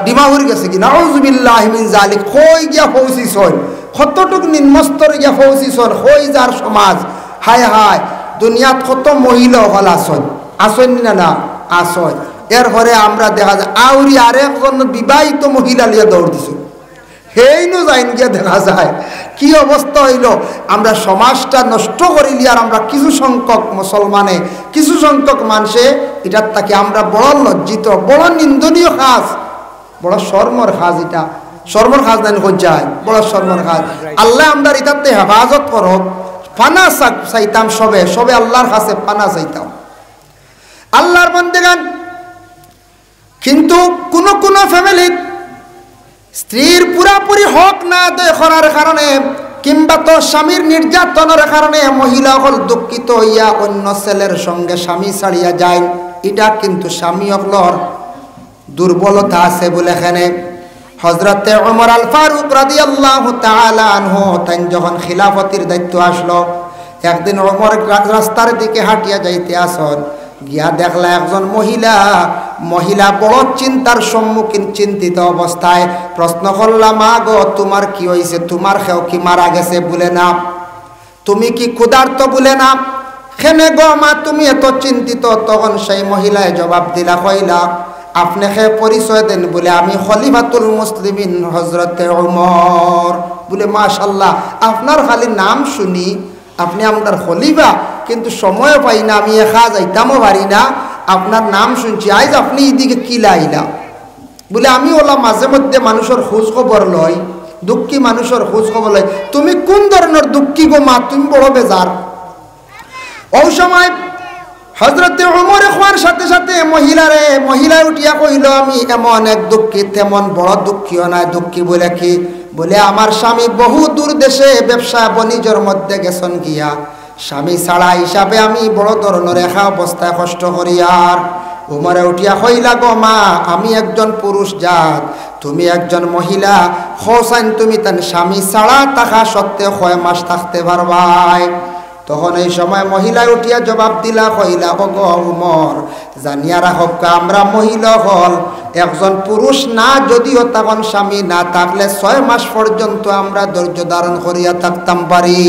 ডিমাহুর গেছে কি নাউযুবিল্লাহ মিন যালিক, কই গিয়া পৌঁছিছন, কতটুক নিম্নস্তর গিয়া পৌঁছিছন, কই যার সমাজ। হায় হায়, দুনিয়াত কত মহিলা হল আসন, আসন না না আসন। এরপরে আমরা দেখা যায় আউরি আরেকজন বিবাহিত মহিলা লিয়ে দৌড় দিছ, সেই নো যাইন গিয়া দেখা যায় কি অবস্থা হইল, আমরা সমাজটা নষ্ট করিলি আর আমরা কিছু সংখ্যক মুসলমানে কিছু সংখ্যক মানুষে এটার তাকে আমরা বড় লজ্জিত, বড় নিন্দনীয় কাজ, বড় শর্মর কাজ। এটা শর্মর কাজ নাই যায়, বড় শর্মর কাজ। আল্লাহ আমরা এটাতে হেফাজত করো, পানা চাইতাম সবে সবে আল্লাহর কাছে পানা চাইতাম আল্লাহর বান্দাগান। কিন্তু কোন ফ্যামিলির স্ত্রীর পুরাপুরি হক না আদায় করার কারণে কিংবা তো স্বামীর নির্যাতনের কারণে মহিলা হল দুঃখিত হইয়া অন্য ছেলের সঙ্গে স্বামী ছাড়িয়া যায়, এটা কিন্তু স্বামী হলর দুর্বলতা আছে বলে এখানে হযরতে ওমর আল ফারুক রাদিয়াল্লাহু তাআলা আনহু তাই যখন খিলাফতির দায়িত্ব আসলো, একদিন ওমর রাস্তার দিকে হাঁটিয়া যাইতে আসন, গিয়া দেখলা একজন মহিলা বড় চিন্তার সম্মুখীন, চিন্তিত অবস্থায় প্রশ্ন করলাম, মা গো তোমার কি হয়েছে, তোমার খেও কি মারা গেছে বলে না, তুমি কি ক্ষুধার্ত বলে না, খেনে গো মা তুমি এত চিন্তিত। তখন সেই মহিলায় জবাব দিলা, কইলা আপনি খেয়ে পরিচয় দেন বলে আমি খলিফাতুল মুসলিমিন হযরতে ওমর। বলে মাশাআল্লাহ, আপনার খালি নাম শুনি আপনি আপনার খলিফা, কিন্তু সময় পাই না, আমি একা যাইতামও পারি না, আপনার নাম শুনছি, আজ আপনি এদিকে কি লাইলা। বলে আমি ওলা মাঝে মধ্যে মানুষের খোঁজ খবর লই, দুঃখী মানুষের খোঁজ খবর লই। তুমি কোন ধরনের দুঃখী গো মা, তুমি বড় বেজার। ওই সময় হযরতে ওমর হওয়ার সাথে সাথে মহিলা উঠিয়া কইল, আমি এমন এক দুঃখী, তেমন বড় দুঃখীও নাই। দুঃখী বলে কি? বলে আমার স্বামী বহু দূর দেশে ব্যবসা বাণিজ্যের মধ্যে গেছেন গিয়া, স্বামী ছাড়া হিসাবে আমি বড় ধরনের একা অবস্থায় কষ্ট করি। আর ওমরে উঠিয়া কইলা, গো মা আমি একজন পুরুষ জাত, তুমি একজন মহিলা, হোসাইন তুমি তার স্বামী ছাড়া থাকা সত্ত্বেও 6 মাস থাকতে পারবাই। তখন এই সময় মহিলায় উঠিয়া জবাব দিলা, কইলা, ও গো ওমর জানিয়া রাখব, আমরা মহিলা হল একজন পুরুষ না যদিও তখন স্বামী না থাকলে 6 মাস পর্যন্ত আমরা ধৈর্য ধারণ করিয়া থাকতাম পারি,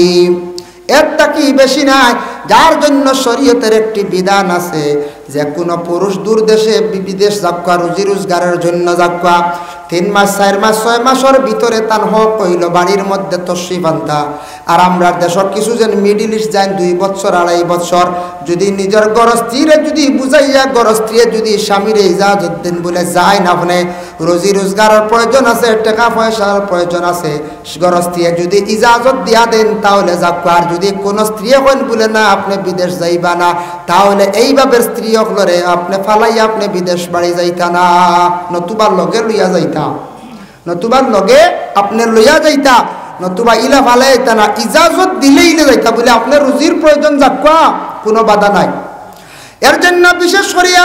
এরটা কি বেশি নাই। যার জন্য শরীয়তের একটি বিধান আছে যে কোনো পুরুষ দূর দেশে বিদেশ যাক্কা, রুজি রোজগারের জন্য যাক্কা, 3 মাস 4 মাস 6 মাসের ভিতরে তার হক হইল বাড়ির মধ্যে তশরিফ আনতা। আর আমরা দেশের কিছু যেন মিডিল ইস্ট যায় 2 বছর 2.5 বছর, যদি নিজের গরস্ত্রীরে যদি বুঝাইয়া গরস্ত্রীরে যদি স্বামীরে ইজাজত দেন বলে যায় না, আপনি রুজি রোজগারের প্রয়োজন আছে, টাকা পয়সার প্রয়োজন আছে, গরস্ত্রীরে যদি ইজাজত দিয়া দেন তাহলে যাক্কা। আর যদি কোনো স্ত্রী হন বলে না আপনি বিদেশ যাইবা না, তাহলে এইভাবে স্ত্রী হকলরে আপনি ফালাইয়া আপনি বিদেশ বাড়ি যাইতা না, নতুবার লগে লইয়া যাইতা, নতুবার লগে আপনি লইয়া যাইতা, নতুবা ইলা ফালাই যাইতা না, ইজাজত দিলে ইলে যাইতা বলে আপনার রুজির প্রয়োজন যাক্কা, কোনো বাধা নাই। এর জন্য বিশেষ করিয়া